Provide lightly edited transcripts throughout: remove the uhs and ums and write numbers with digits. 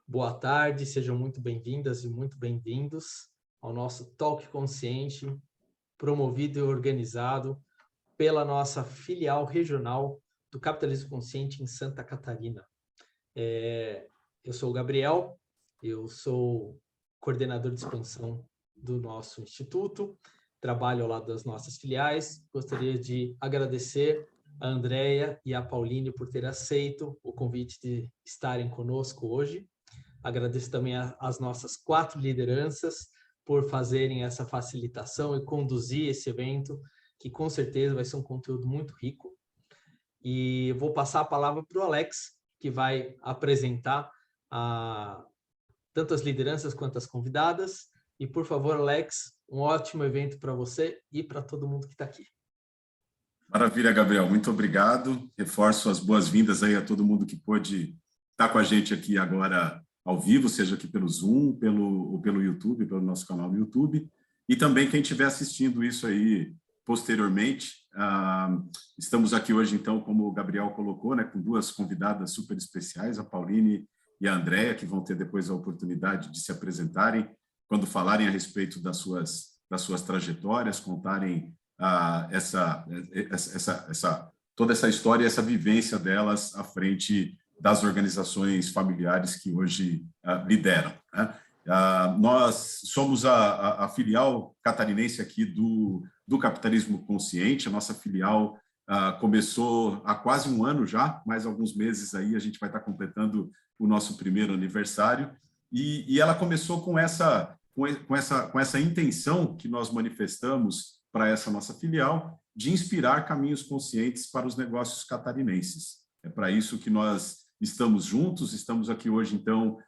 Boa tarde, sejam muito bem-vindas e muito bem-vindos ao nosso Talk Consciente, promovido e organizado pela nossa filial regional do Capitalismo Consciente em Santa Catarina. Eu sou o Gabriel, eu sou coordenador de expansão do nosso instituto, trabalho ao lado das nossas filiais. Gostaria de agradecer a Andréia e a Pauline por ter aceito o convite de estarem conosco hoje. Agradeço também às nossas 4 lideranças por fazerem essa facilitação e conduzir esse evento, que com certeza vai ser um conteúdo muito rico. E vou passar a palavra para o Alex, que vai apresentar tanto as lideranças quanto as convidadas. E, por favor, Alex, um ótimo evento para você e para todo mundo que está aqui. Maravilha, Gabriel. Muito obrigado. Reforço as boas-vindas aí a todo mundo que pôde estar com a gente aqui agora ao vivo, seja aqui pelo Zoom, pelo YouTube, pelo nosso canal no YouTube, e também quem estiver assistindo isso aí posteriormente. Estamos aqui hoje, então, como o Gabriel colocou, né, com 2 convidadas super especiais, a Pauline e a Andréia, que vão ter depois a oportunidade de se apresentarem, quando falarem a respeito das suas trajetórias, contarem toda essa história, essa vivência delas à frente das organizações familiares que hoje lideram, né? Nós somos a filial catarinense aqui do Capitalismo Consciente. A nossa filial começou há quase 1 ano já, mais alguns meses aí a gente vai estar completando o nosso primeiro aniversário, e ela começou com essa intenção que nós manifestamos para essa nossa filial de inspirar caminhos conscientes para os negócios catarinenses. É para isso que nós estamos juntos, estamos aqui hoje, então,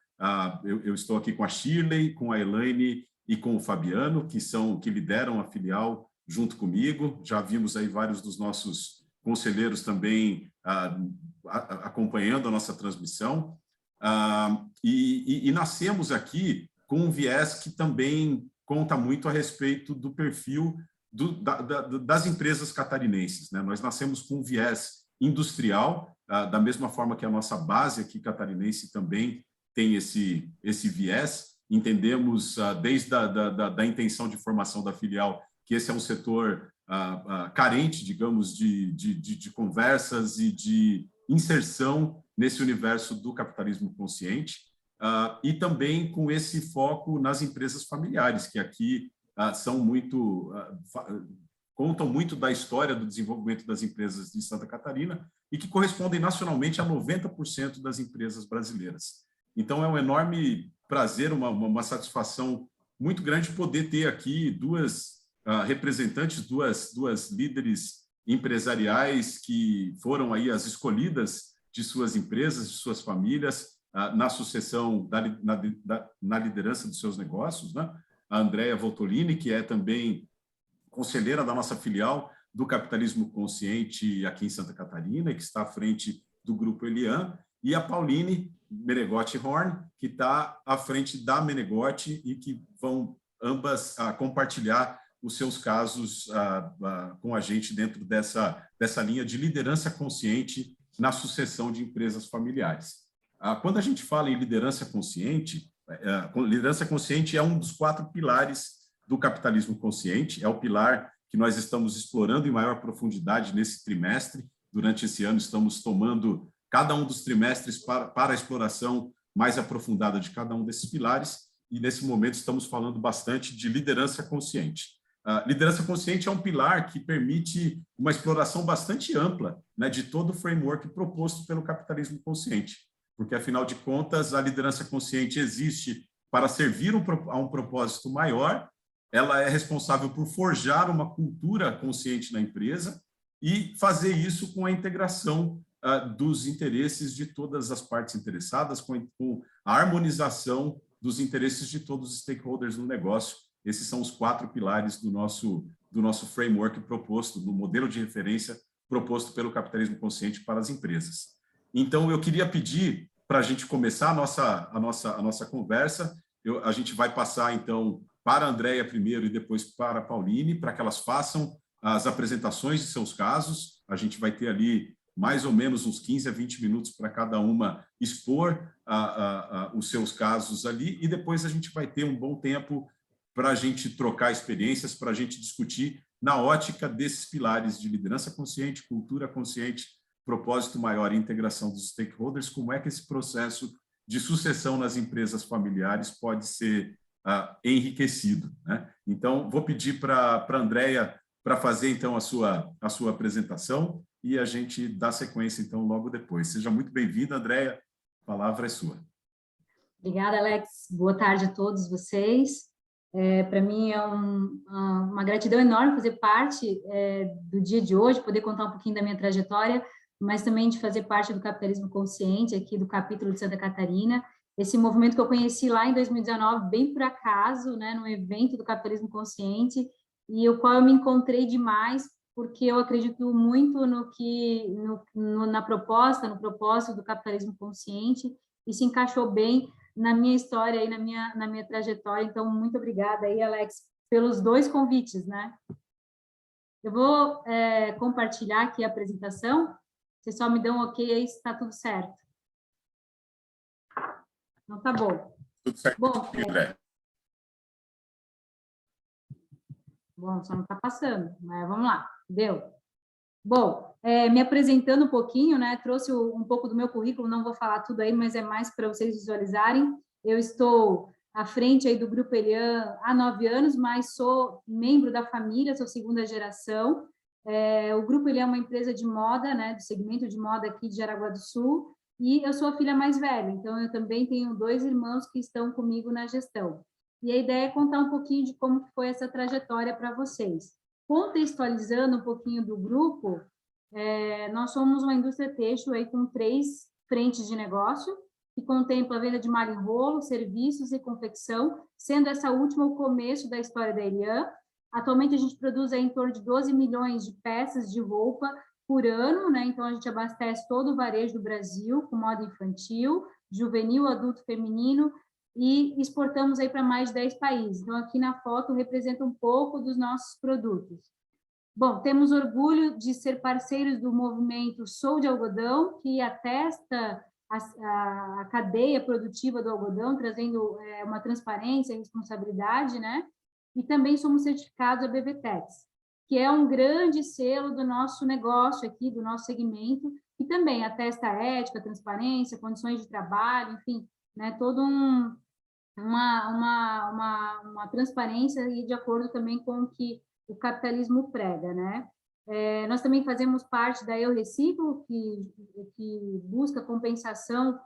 eu estou aqui com a Shirley, com a Elaine e com o Fabiano, que lideram a filial junto comigo. Já vimos aí vários dos nossos conselheiros também acompanhando a nossa transmissão. E nascemos aqui com um viés que também conta muito a respeito do perfil das empresas catarinenses, né? Nós nascemos com um viés industrial, da mesma forma que a nossa base aqui catarinense também tem esse viés. Entendemos, desde da intenção de formação da filial, que esse é um setor carente, digamos, de conversas e de inserção nesse universo do capitalismo consciente, e também com esse foco nas empresas familiares, que aqui contam muito da história do desenvolvimento das empresas de Santa Catarina e que correspondem nacionalmente a 90% das empresas brasileiras. Então, é um enorme prazer, uma satisfação muito grande poder ter aqui 2 representantes, duas líderes empresariais que foram aí as escolhidas de suas empresas, de suas famílias, na sucessão, na liderança dos seus negócios, né? A Andréia Voltolini, que é também conselheira da nossa filial do Capitalismo Consciente aqui em Santa Catarina, que está à frente do Grupo Elian, e a Pauline Menegotti Horn, que está à frente da Menegotti e que vão ambas compartilhar os seus casos com a gente dentro dessa linha de liderança consciente na sucessão de empresas familiares. Quando a gente fala em liderança consciente é um dos 4 pilares do capitalismo consciente, é o pilar que nós estamos explorando em maior profundidade nesse trimestre. Durante esse ano, estamos tomando cada um dos trimestres para a exploração mais aprofundada de cada um desses pilares, e nesse momento estamos falando bastante de liderança consciente. Liderança consciente é um pilar que permite uma exploração bastante ampla, né, de todo o framework proposto pelo capitalismo consciente, porque, afinal de contas, a liderança consciente existe para servir a um propósito maior. Ela é responsável por forjar uma cultura consciente na empresa e fazer isso com a integração dos interesses de todas as partes interessadas, com a harmonização dos interesses de todos os stakeholders no negócio. Esses são os 4 pilares do nosso framework proposto, do modelo de referência proposto pelo capitalismo consciente para as empresas. Então, eu queria pedir para a gente começar a nossa conversa. A gente vai passar, então, para a Andréia primeiro e depois para a Pauline, para que elas façam as apresentações de seus casos. A gente vai ter ali mais ou menos uns 15 a 20 minutos para cada uma expor os seus casos ali, e depois a gente vai ter um bom tempo para a gente trocar experiências, para a gente discutir na ótica desses pilares de liderança consciente, cultura consciente, propósito maior e integração dos stakeholders, como é que esse processo de sucessão nas empresas familiares pode ser enriquecido, né? Então, vou pedir para a Andréia para fazer, então, a sua apresentação e a gente dá sequência, então, logo depois. Seja muito bem-vinda, Andréia, a palavra é sua. Obrigada, Alex. Boa tarde a todos vocês. Para mim é uma gratidão enorme fazer parte do dia de hoje, poder contar um pouquinho da minha trajetória, mas também de fazer parte do Capitalismo Consciente, aqui do capítulo de Santa Catarina. Esse movimento que eu conheci lá em 2019, bem por acaso, né, num evento do Capitalismo Consciente, e o qual eu me encontrei demais, porque eu acredito muito na proposta, no propósito do capitalismo consciente, e se encaixou bem na minha história e na minha trajetória. Então, muito obrigada aí, Alex, pelos 2 convites, né? Eu vou compartilhar aqui a apresentação. Vocês só me dão um ok aí se está tudo certo. Então, tá bom. Tudo certo, bom, André. Bom, só não está passando, mas vamos lá. Deu. Bom, me apresentando um pouquinho, né? Trouxe um pouco do meu currículo, não vou falar tudo aí, mas é mais para vocês visualizarem. Eu estou à frente aí do Grupo Elian há 9 anos, mas sou membro da família, sou 2ª geração. O Grupo Elian é uma empresa de moda, né? Do segmento de moda aqui de Jaraguá do Sul, e eu sou a filha mais velha, então eu também tenho 2 irmãos que estão comigo na gestão. E a ideia é contar um pouquinho de como foi essa trajetória para vocês. Contextualizando um pouquinho do grupo, nós somos uma indústria têxtil aí com 3 frentes de negócio, que contempla a venda de malha em rolo, serviços e confecção, sendo essa última o começo da história da Elian. Atualmente a gente produz aí em torno de 12 milhões de peças de roupa por ano, né? Então a gente abastece todo o varejo do Brasil com moda infantil, juvenil, adulto, feminino, e exportamos aí para mais de 10 países. Então, aqui na foto representa um pouco dos nossos produtos. Bom, temos orgulho de ser parceiros do movimento Sou de Algodão, que atesta a cadeia produtiva do algodão, trazendo uma transparência e responsabilidade, né? E também somos certificados a BVTEX, que é um grande selo do nosso negócio aqui, do nosso segmento, e também atesta a ética, transparência, condições de trabalho, enfim, né? Todo uma transparência e de acordo também com o que o capitalismo prega, né? Nós também fazemos parte da Eu Reciclo, que busca compensação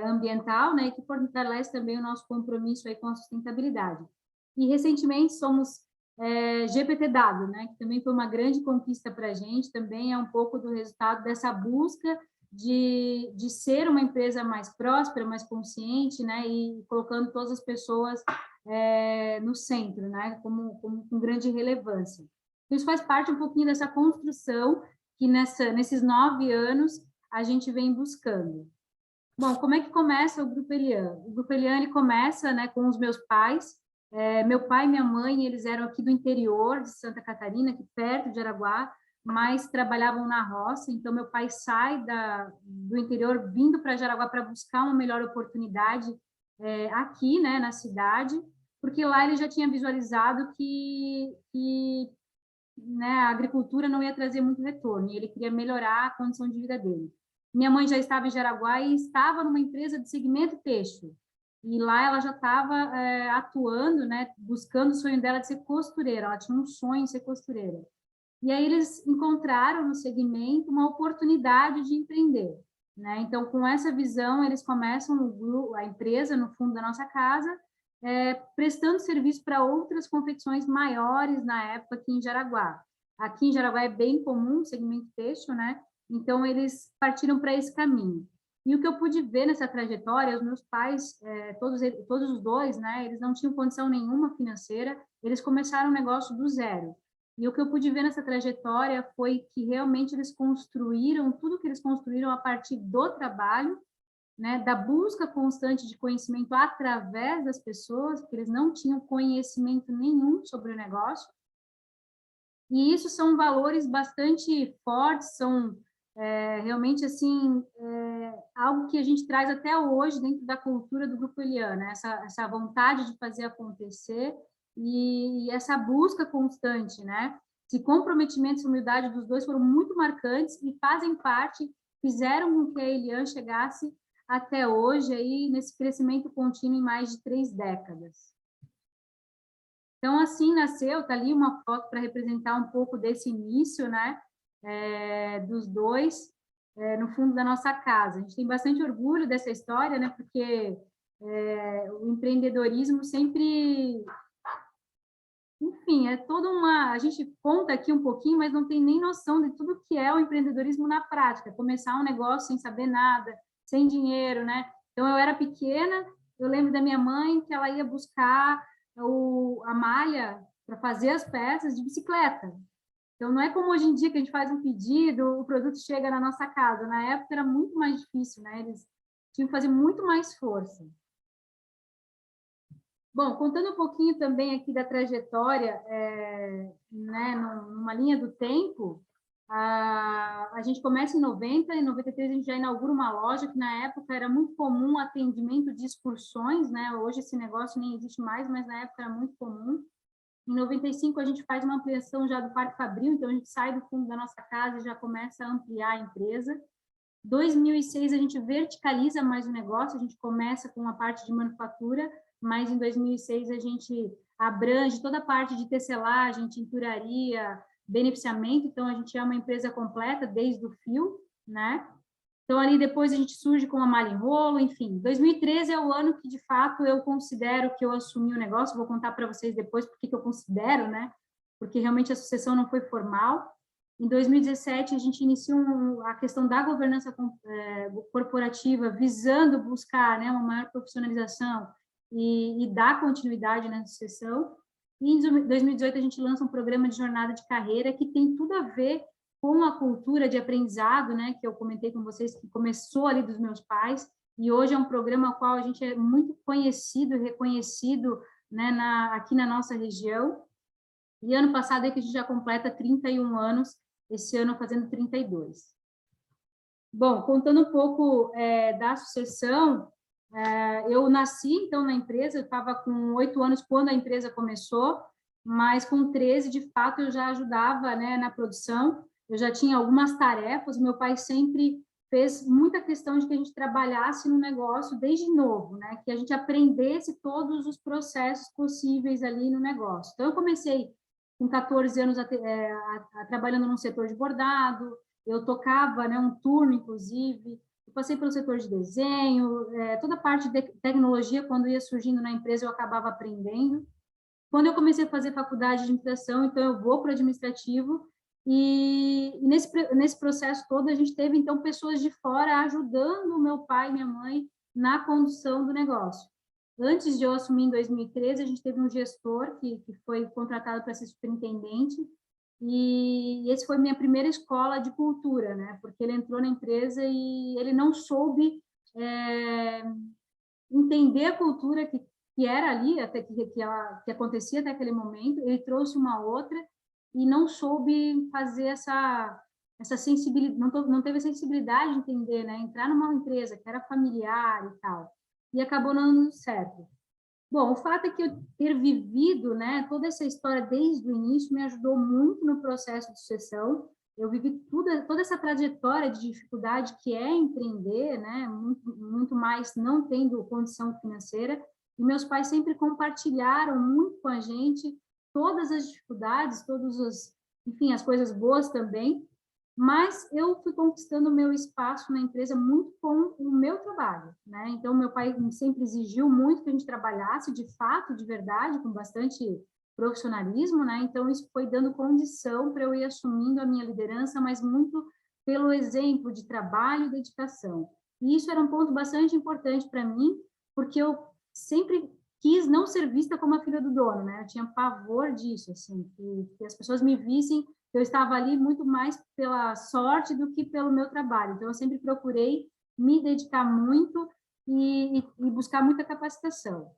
ambiental, né? E que fortalece também o nosso compromisso aí com a sustentabilidade. E recentemente somos GPTW, né? Que também foi uma grande conquista para a gente, também é um pouco do resultado dessa busca de ser uma empresa mais próspera, mais consciente, né, e colocando todas as pessoas no centro, né, com grande relevância. Isso faz parte um pouquinho dessa construção que nesses 9 anos a gente vem buscando. Bom, como é que começa o Grupo Elian? O Grupo Elian ele começa, né, com os meus pais. Meu pai e minha mãe, eles eram aqui do interior de Santa Catarina, aqui perto de Araguá, mas trabalhavam na roça, então meu pai sai do interior vindo para Jaraguá para buscar uma melhor oportunidade aqui, né, na cidade, porque lá ele já tinha visualizado que né, a agricultura não ia trazer muito retorno, e ele queria melhorar a condição de vida dele. Minha mãe já estava em Jaraguá e estava numa empresa de segmento têxtil, e lá ela já estava atuando, né, buscando o sonho dela de ser costureira, ela tinha um sonho de ser costureira. E aí eles encontraram no segmento uma oportunidade de empreender, né? Então, com essa visão, eles começam a empresa no fundo da nossa casa, prestando serviço para outras confecções maiores na época aqui em Jaraguá. Aqui em Jaraguá é bem comum o segmento têxtil, né? Então, eles partiram para esse caminho. E o que eu pude ver nessa trajetória, os meus pais, todos os 2, né? Eles não tinham condição nenhuma financeira, eles começaram o negócio do zero. E o que eu pude ver nessa trajetória foi que realmente eles construíram, tudo que eles construíram a partir do trabalho, né, da busca constante de conhecimento através das pessoas, porque eles não tinham conhecimento nenhum sobre o negócio. E isso são valores bastante fortes, são realmente, assim, algo que a gente traz até hoje dentro da cultura do Grupo Eliana, né? Essa vontade de fazer acontecer e essa busca constante, né? Esse comprometimento e humildade dos dois foram muito marcantes e fazem parte, fizeram com que a Eliana chegasse até hoje, aí, nesse crescimento contínuo em mais de 3 décadas. Então, assim nasceu, está ali uma foto para representar um pouco desse início, né? Dos dois, no fundo da nossa casa. A gente tem bastante orgulho dessa história, né? Porque o empreendedorismo sempre... Enfim, é toda uma... A gente conta aqui um pouquinho, mas não tem nem noção de tudo que é o empreendedorismo na prática. Começar um negócio sem saber nada, sem dinheiro, né? Então, eu era pequena, eu lembro da minha mãe que ela ia buscar a malha para fazer as peças de bicicleta. Então, não é como hoje em dia que a gente faz um pedido, o produto chega na nossa casa. Na época era muito mais difícil, né? Eles tinham que fazer muito mais força. Bom, contando um pouquinho também aqui da trajetória, né, numa linha do tempo, a gente começa em 90, em 93 a gente já inaugura uma loja, que na época era muito comum atendimento de excursões, né? Hoje esse negócio nem existe mais, mas na época era muito comum. Em 95, a gente faz uma ampliação já do Parque Fabril, então a gente sai do fundo da nossa casa e já começa a ampliar a empresa. Em 2006, a gente verticaliza mais o negócio, a gente começa com a parte de manufatura, mas em 2006 a gente abrange toda a parte de tecelagem, tinturaria, beneficiamento, então a gente é uma empresa completa desde o fio, né? Então, ali depois a gente surge com a malha em rolo, enfim. 2013 é o ano que, de fato, eu considero que eu assumi o negócio. Vou contar para vocês depois porque que eu considero, né? Porque realmente a sucessão não foi formal. Em 2017, a gente inicia a questão da governança corporativa, visando buscar, né, uma maior profissionalização e dar continuidade na sucessão. E em 2018, a gente lança um programa de jornada de carreira que tem tudo a ver com a cultura de aprendizado, né, que eu comentei com vocês, que começou ali dos meus pais, e hoje é um programa ao qual a gente é muito conhecido e reconhecido, né, aqui na nossa região. E ano passado é que a gente já completa 31 anos, esse ano fazendo 32. Bom, contando um pouco da sucessão, eu nasci, então, na empresa, eu estava com 8 anos quando a empresa começou, mas com 13, de fato, eu já ajudava, né, na produção. Eu já tinha algumas tarefas, meu pai sempre fez muita questão de que a gente trabalhasse no negócio desde novo, né? Que a gente aprendesse todos os processos possíveis ali no negócio. Então, eu comecei com 14 anos trabalhando num setor de bordado, eu tocava, né, um turno, inclusive, eu passei pelo setor de desenho, toda a parte de tecnologia, quando ia surgindo na empresa, eu acabava aprendendo. Quando eu comecei a fazer faculdade de administração, então eu vou para o administrativo, e nesse processo todo, a gente teve, então, pessoas de fora ajudando o meu pai e minha mãe na condução do negócio. Antes de eu assumir em 2013, a gente teve um gestor que foi contratado para ser superintendente, e esse foi minha primeira escola de cultura, né? Porque ele entrou na empresa e ele não soube entender a cultura que era ali, até que acontecia até aquele momento. Ele trouxe uma outra e não soube fazer essa sensibilidade, não teve a sensibilidade de entender, né? Entrar numa empresa que era familiar e tal, e acabou não dando certo. Bom, o fato é que eu ter vivido, né, toda essa história desde o início me ajudou muito no processo de sucessão. Eu vivi toda essa trajetória de dificuldade que é empreender, né, muito mais não tendo condição financeira, e meus pais sempre compartilharam muito com a gente todas as dificuldades, enfim, as coisas boas também, mas eu fui conquistando o meu espaço na empresa muito com o meu trabalho, né? Então, meu pai sempre exigiu muito que a gente trabalhasse, de fato, de verdade, com bastante profissionalismo, né? Então, isso foi dando condição para eu ir assumindo a minha liderança, mas muito pelo exemplo de trabalho e dedicação. E isso era um ponto bastante importante para mim, porque eu sempre quis não ser vista como a filha do dono, né? Eu tinha pavor disso, assim, que as pessoas me vissem. Eu estava ali muito mais pela sorte do que pelo meu trabalho. Então, eu sempre procurei me dedicar muito e buscar muita capacitação.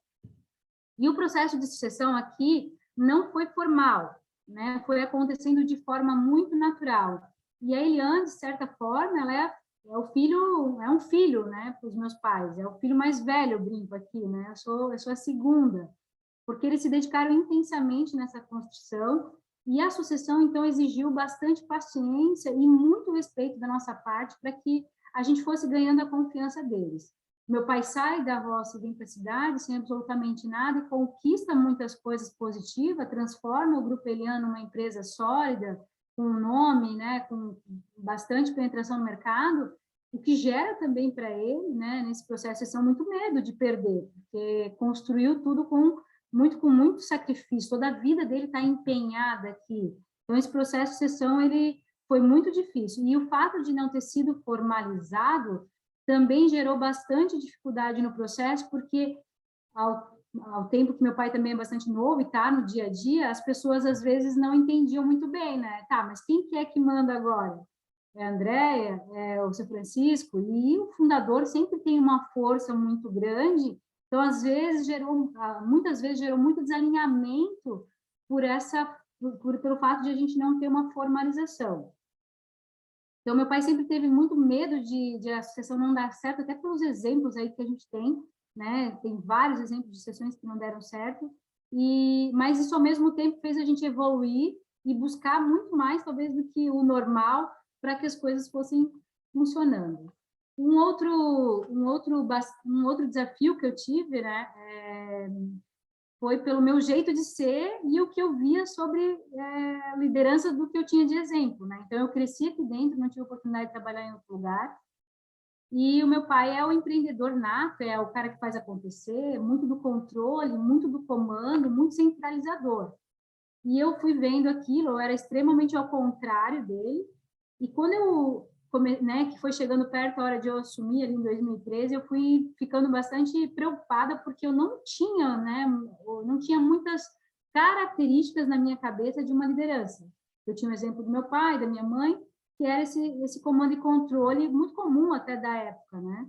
E o processo de sucessão aqui não foi formal, né? Foi acontecendo de forma muito natural. E a Eliane, de certa forma, ela é um filho, né, para os meus pais, é o filho mais velho, eu brinco aqui, né, eu sou a segunda, porque eles se dedicaram intensamente nessa construção, e a sucessão, então, exigiu bastante paciência e muito respeito da nossa parte para que a gente fosse ganhando a confiança deles. Meu pai sai da roça e vem para a cidade sem absolutamente nada, conquista muitas coisas positivas, transforma o Grupo Eliane numa empresa sólida, com um nome, né, com bastante penetração no mercado, o que gera também para ele, né, nesse processo, eles são muito medo de perder, porque construiu tudo com muito sacrifício, toda a vida dele está empenhada aqui. Então, esse processo de sucessão, ele foi muito difícil. E o fato de não ter sido formalizado também gerou bastante dificuldade no processo, porque ao tempo que meu pai também é bastante novo e está no dia a dia, as pessoas às vezes não entendiam muito bem, né? Tá, mas quem que é que manda agora? É a Andréia? É o seu Francisco? E o fundador sempre tem uma força muito grande, então às vezes muitas vezes gerou muito desalinhamento pelo fato de a gente não ter uma formalização. Então, meu pai sempre teve muito medo de a sucessão não dar certo, até pelos exemplos aí que a gente tem, né? Tem vários exemplos de sucessões que não deram certo, mas isso, ao mesmo tempo, fez a gente evoluir e buscar muito mais, talvez, do que o normal, para que as coisas fossem funcionando. Um outro desafio que eu tive, né, foi pelo meu jeito de ser e o que eu via sobre liderança do que eu tinha de exemplo, né? Então, eu cresci aqui dentro, não tive oportunidade de trabalhar em outro lugar, e o meu pai é o empreendedor nato, é o cara que faz acontecer, muito do controle, muito do comando, muito centralizador. E eu fui vendo aquilo, eu era extremamente ao contrário dele, e quando que foi chegando perto a hora de eu assumir ali em 2013, eu fui ficando bastante preocupada porque eu não tinha, né, não tinha muitas características na minha cabeça de uma liderança. Eu tinha o exemplo do meu pai, da minha mãe, que era esse comando e controle muito comum até da época, né?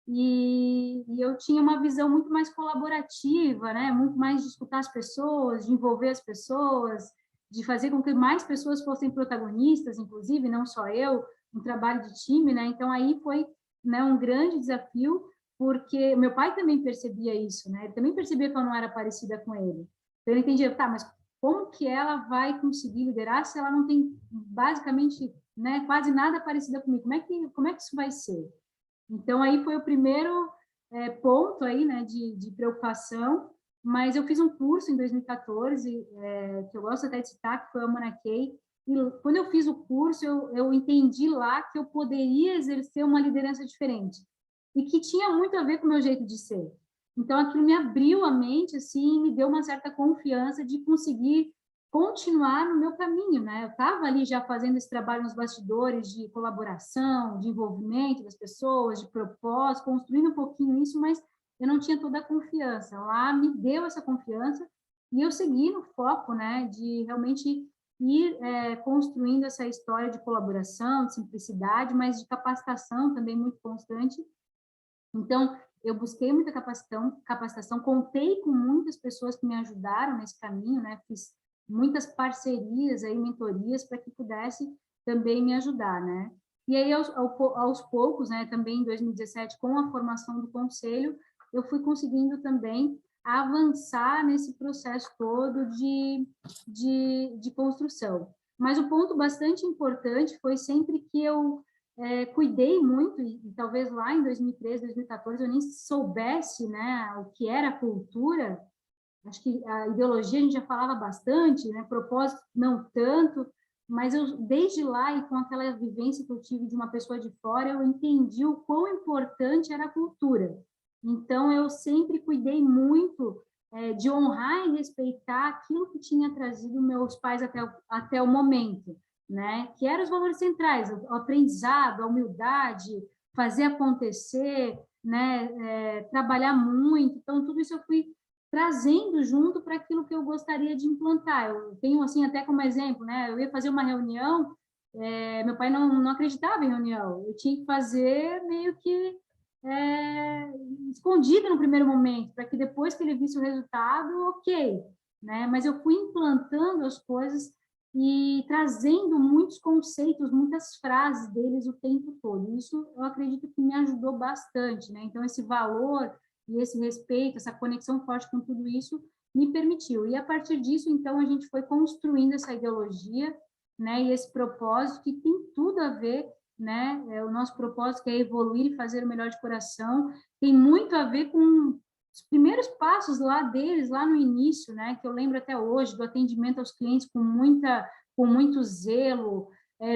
E eu tinha uma visão muito mais colaborativa, né? Muito mais de escutar as pessoas, de envolver as pessoas, de fazer com que mais pessoas fossem protagonistas, inclusive, não só eu, um trabalho de time, né? Então, aí foi, né, um grande desafio, porque meu pai também percebia isso, né? Ele também percebia que eu não era parecida com ele. Então, ele entendia, tá, mas como que ela vai conseguir liderar se ela não tem, basicamente, né, quase nada parecida comigo? Como é que isso vai ser? Então, aí foi o primeiro ponto aí, né, de preocupação, mas eu fiz um curso em 2014, que eu gosto até de citar, que foi o Monarquei, e quando eu fiz o curso, eu entendi lá que eu poderia exercer uma liderança diferente, e que tinha muito a ver com o meu jeito de ser. Então, aquilo me abriu a mente, assim, me deu uma certa confiança de conseguir continuar no meu caminho, né? Eu estava ali já fazendo esse trabalho nos bastidores de colaboração, de envolvimento das pessoas, de propósito, construindo um pouquinho isso, mas eu não tinha toda a confiança. Lá me deu essa confiança e eu segui no foco, né, de realmente ir construindo essa história de colaboração, de simplicidade, mas de capacitação também muito constante. Então, eu busquei muita capacitação, contei com muitas pessoas que me ajudaram nesse caminho, né? Fiz muitas parcerias, aí, mentorias, para que pudesse também me ajudar, né? E aí, aos poucos, né, também em 2017, com a formação do conselho, eu fui conseguindo também avançar nesse processo todo de construção. Mas o ponto bastante importante foi sempre que eu cuidei muito, e talvez lá em 2013, 2014, eu nem soubesse, né, o que era cultura. Acho que a ideologia a gente já falava bastante, né, propósito não tanto, mas eu, desde lá, e com aquela vivência que eu tive de uma pessoa de fora, eu entendi o quão importante era a cultura. Então, eu sempre cuidei muito de honrar e respeitar aquilo que tinha trazido meus pais até o momento, né? Que eram os valores centrais, o aprendizado, a humildade, fazer acontecer, né? Trabalhar muito. Então, tudo isso eu fui trazendo junto para aquilo que eu gostaria de implantar. Eu tenho, assim, até como exemplo, né? Eu ia fazer uma reunião, meu pai não acreditava em reunião. Eu tinha que fazer meio que escondida no primeiro momento, para que depois que ele visse o resultado, ok, né? Mas eu fui implantando as coisas e trazendo muitos conceitos, muitas frases deles o tempo todo. Isso eu acredito que me ajudou bastante, né? Então, esse valor e esse respeito, essa conexão forte com tudo isso, me permitiu. E, a partir disso, então, a gente foi construindo essa ideologia, né? E esse propósito que tem tudo a ver, né? O nosso propósito, que é evoluir e fazer o melhor de coração, tem muito a ver com os primeiros passos lá deles, lá no início, né, que eu lembro até hoje, do atendimento aos clientes com muito zelo,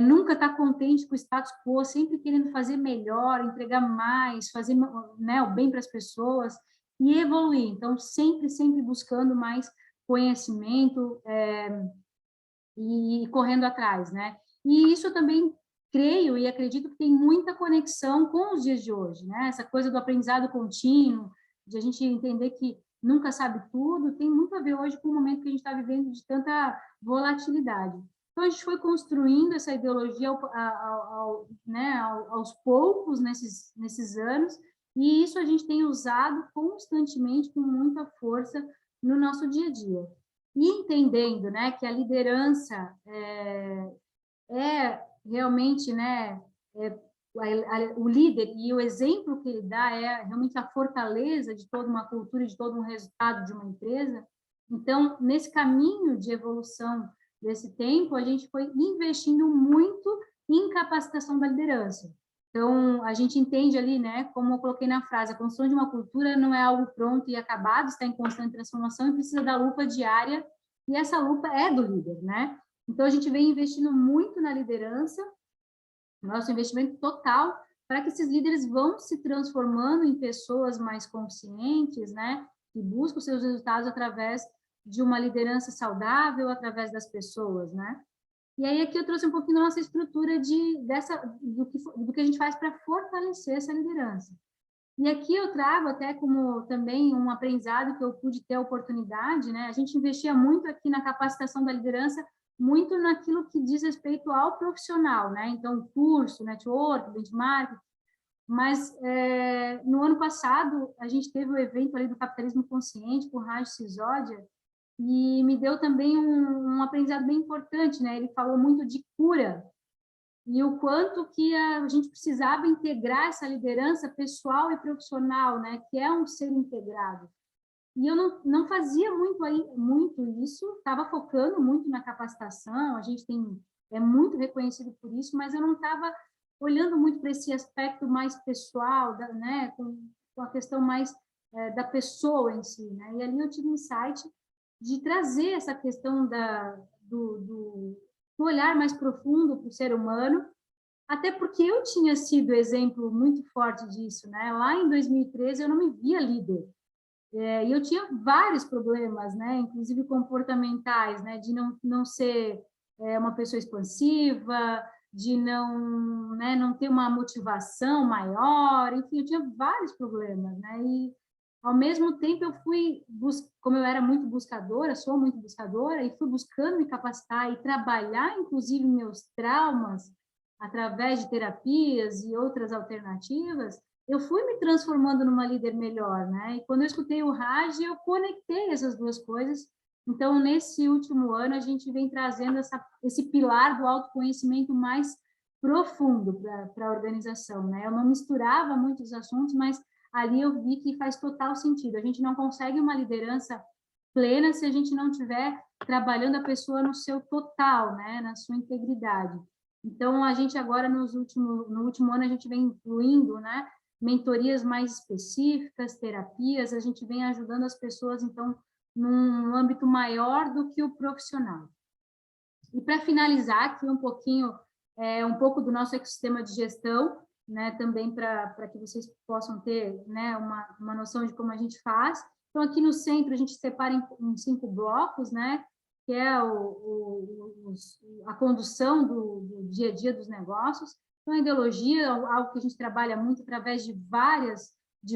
nunca está contente com o status quo, sempre querendo fazer melhor, entregar mais, fazer, né, o bem para as pessoas e evoluir. Então, sempre buscando mais conhecimento e correndo atrás, né? E isso também creio e acredito que tem muita conexão com os dias de hoje, né? Essa coisa do aprendizado contínuo, de a gente entender que nunca sabe tudo, tem muito a ver hoje com o momento que a gente está vivendo de tanta volatilidade. Então, a gente foi construindo essa ideologia aos poucos nesses anos, e isso a gente tem usado constantemente, com muita força, no nosso dia a dia. E entendendo, né, que a liderança é realmente, né, o líder, e o exemplo que ele dá é realmente a fortaleza de toda uma cultura, de todo um resultado de uma empresa. Então, nesse caminho de evolução desse tempo, a gente foi investindo muito em capacitação da liderança. Então, a gente entende ali, né, como eu coloquei na frase, a construção de uma cultura não é algo pronto e acabado, está em constante transformação e precisa da lupa diária, e essa lupa é do líder, né? Então, a gente vem investindo muito na liderança, nosso investimento total, para que esses líderes vão se transformando em pessoas mais conscientes, né? Que buscam seus resultados através de uma liderança saudável, através das pessoas, né? E aí aqui eu trouxe um pouquinho da nossa estrutura do que a gente faz para fortalecer essa liderança. E aqui eu trago até como também um aprendizado que eu pude ter a oportunidade, né? A gente investia muito aqui na capacitação da liderança, muito naquilo que diz respeito ao profissional, né? Então, curso, network, benchmark. Mas no ano passado a gente teve o evento ali do Capitalismo Consciente com o Raj Sisodia, e me deu também um aprendizado bem importante, né? Ele falou muito de cura e o quanto que a gente precisava integrar essa liderança pessoal e profissional, né? Que é um ser integrado. E eu não fazia muito isso, estava focando muito na capacitação, a gente é muito reconhecido por isso, mas eu não estava olhando muito para esse aspecto mais pessoal, né? Com a questão mais da pessoa em si, né? E ali eu tive um insight de trazer essa questão do olhar mais profundo para o ser humano, até porque eu tinha sido exemplo muito forte disso, né? Lá em 2013 eu não me via líder, e eu tinha vários problemas, né? Inclusive comportamentais, né? De não ser uma pessoa expansiva, de não ter uma motivação maior, enfim, eu tinha vários problemas, né? E ao mesmo tempo eu fui, como eu era muito buscadora, sou muito buscadora, e fui buscando me capacitar e trabalhar, inclusive, meus traumas através de terapias e outras alternativas, eu fui me transformando numa líder melhor, né? E quando eu escutei o Raj, eu conectei essas duas coisas. Então, nesse último ano, a gente vem trazendo esse pilar do autoconhecimento mais profundo para a organização, né? Eu não misturava muitos assuntos, mas ali eu vi que faz total sentido. A gente não consegue uma liderança plena se a gente não estiver trabalhando a pessoa no seu total, né? Na sua integridade. Então, a gente agora, no último ano, a gente vem incluindo, né? Mentorias mais específicas, terapias, a gente vem ajudando as pessoas, então, num âmbito maior do que o profissional. E para finalizar aqui um pouco do nosso ecossistema de gestão, né, também para que vocês possam ter, né, uma noção de como a gente faz. Então, aqui no centro, a gente separa em 5 blocos, né, que é a condução do dia a dia dos negócios. Então, a ideologia, algo que a gente trabalha muito através de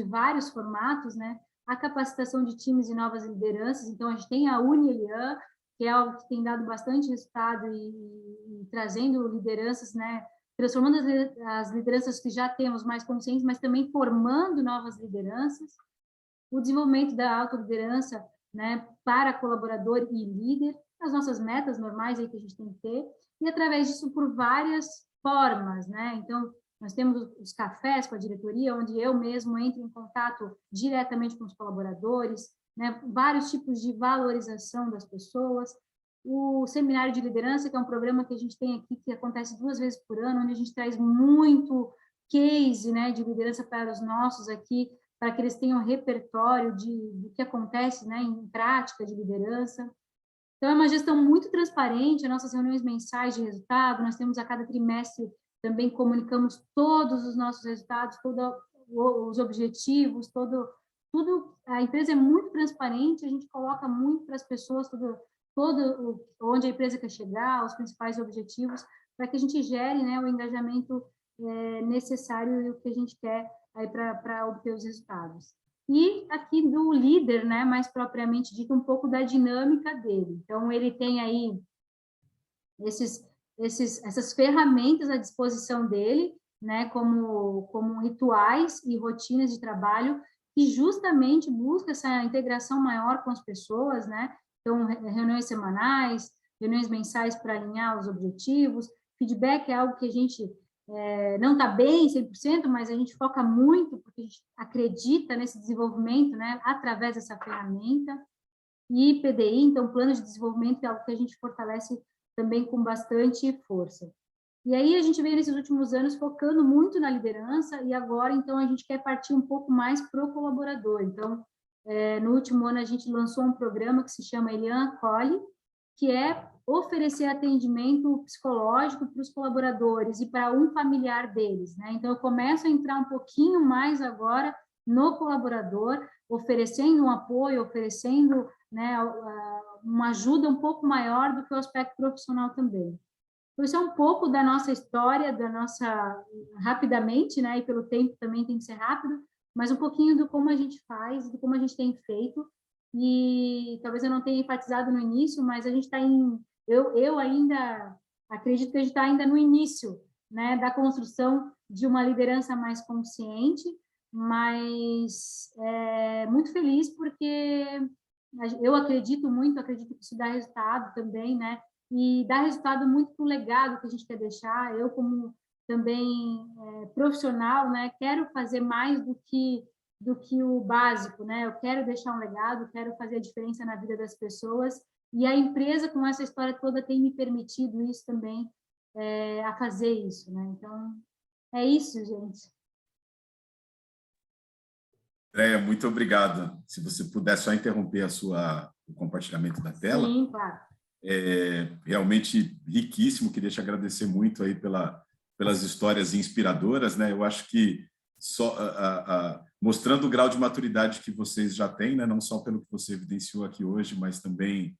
vários formatos, né? A capacitação de times e novas lideranças. Então, a gente tem a Unielian, que é algo que tem dado bastante resultado e trazendo lideranças, né? Transformando as lideranças que já temos mais conscientes, mas também formando novas lideranças. O desenvolvimento da autoliderança, né? Para colaborador e líder. as nossas metas normais aí que a gente tem que ter, e através disso por várias formas, né? Então, nós temos os cafés com a diretoria, onde eu mesmo entro em contato diretamente com os colaboradores, né? Vários tipos de valorização das pessoas, o seminário de liderança, que é um programa que a gente tem aqui, que acontece 2 vezes por ano, onde a gente traz muito case, né, de liderança para os nossos aqui, para que eles tenham repertório do que acontece, né, em prática de liderança. Então, é uma gestão muito transparente, as nossas reuniões mensais de resultado, nós temos a cada trimestre, também comunicamos todos os nossos resultados, todos os objetivos, tudo, a empresa é muito transparente, a gente coloca muito para as pessoas, onde a empresa quer chegar, os principais objetivos, para que a gente gere, né, o engajamento necessário e o que a gente quer aí para obter os resultados. E aqui do líder, né, mais propriamente dito, um pouco da dinâmica dele. Então, ele tem aí essas ferramentas à disposição dele, né, como rituais e rotinas de trabalho, que justamente busca essa integração maior com as pessoas, né? Então, reuniões semanais, reuniões mensais para alinhar os objetivos, feedback é algo que a gente não está bem 100%, mas a gente foca muito, porque a gente acredita nesse desenvolvimento, né, através dessa ferramenta. E PDI, então, plano de desenvolvimento, é algo que a gente fortalece também com bastante força. E aí a gente veio nesses últimos anos focando muito na liderança, e agora, então, a gente quer partir um pouco mais para o colaborador. Então, no último ano, a gente lançou um programa que se chama Elian Acolhe, que é oferecer atendimento psicológico para os colaboradores e para um familiar deles, né? Então, eu começo a entrar um pouquinho mais agora no colaborador, oferecendo um apoio, oferecendo, né, uma ajuda um pouco maior do que o aspecto profissional também. Então, isso é um pouco da nossa história, rapidamente, né, e pelo tempo também tem que ser rápido, mas um pouquinho do como a gente faz, de como a gente tem feito, e talvez eu não tenha enfatizado no início, mas a gente está eu ainda acredito que a gente está ainda no início, né, da construção de uma liderança mais consciente, mas muito feliz porque eu acredito que isso dá resultado também, né? E dá resultado muito para o legado que a gente quer deixar. Eu, como também profissional, né, quero fazer mais do que o básico, né? Eu quero deixar um legado, quero fazer a diferença na vida das pessoas. E a empresa, com essa história toda, tem me permitido isso também, a fazer isso, né? Então, é isso, gente. Andréia, muito obrigado. Se você puder só interromper o compartilhamento da tela. Sim, claro. Realmente riquíssimo, queria te agradecer muito aí pelas histórias inspiradoras, né? Eu acho que só mostrando o grau de maturidade que vocês já têm, né? Não só pelo que você evidenciou aqui hoje, mas também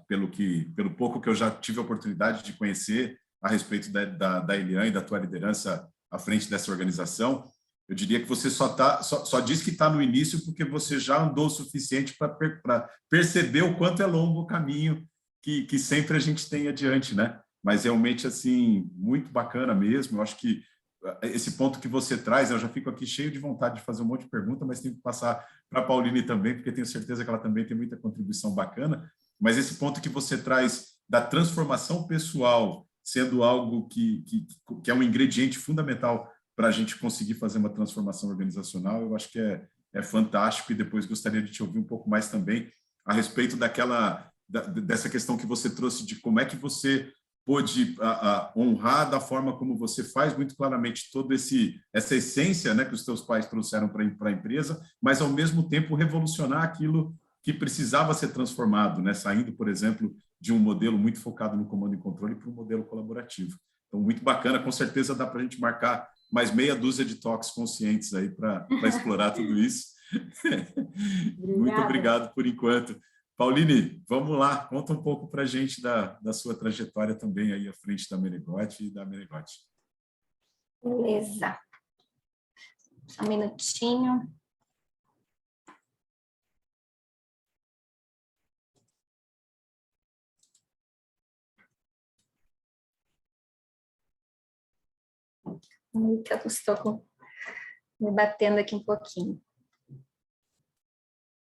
pelo pouco que eu já tive a oportunidade de conhecer a respeito da Elian e da tua liderança à frente dessa organização. Eu diria que você só diz que está no início porque você já andou o suficiente para perceber o quanto é longo o caminho que sempre a gente tem adiante, né? Mas realmente, assim, muito bacana mesmo. Eu acho que esse ponto que você traz, eu já fico aqui cheio de vontade de fazer um monte de pergunta, mas tenho que passar para a Pauline também, porque tenho certeza que ela também tem muita contribuição bacana. Mas esse ponto que você traz da transformação pessoal sendo algo que é um ingrediente fundamental para a gente conseguir fazer uma transformação organizacional, eu acho que é fantástico, e depois gostaria de te ouvir um pouco mais também a respeito dessa questão que você trouxe de como é que você pôde honrar da forma como você faz, muito claramente toda essa essência, né, que os teus pais trouxeram para a empresa, mas ao mesmo tempo revolucionar aquilo que precisava ser transformado, né, saindo, por exemplo, de um modelo muito focado no comando e controle para um modelo colaborativo. Então, muito bacana, com certeza dá para a gente marcar mais meia dúzia de toques conscientes aí para explorar tudo isso. Muito obrigado por enquanto. Pauline, vamos lá, conta um pouco para a gente da sua trajetória também aí à frente da Menegote e da Menegote. Beleza. Só um minutinho. Eu estou me batendo aqui um pouquinho.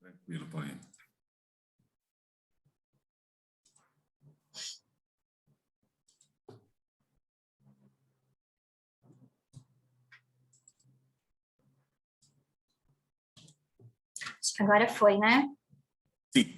Tranquilo, Pauline. Acho que agora foi, né? Sim.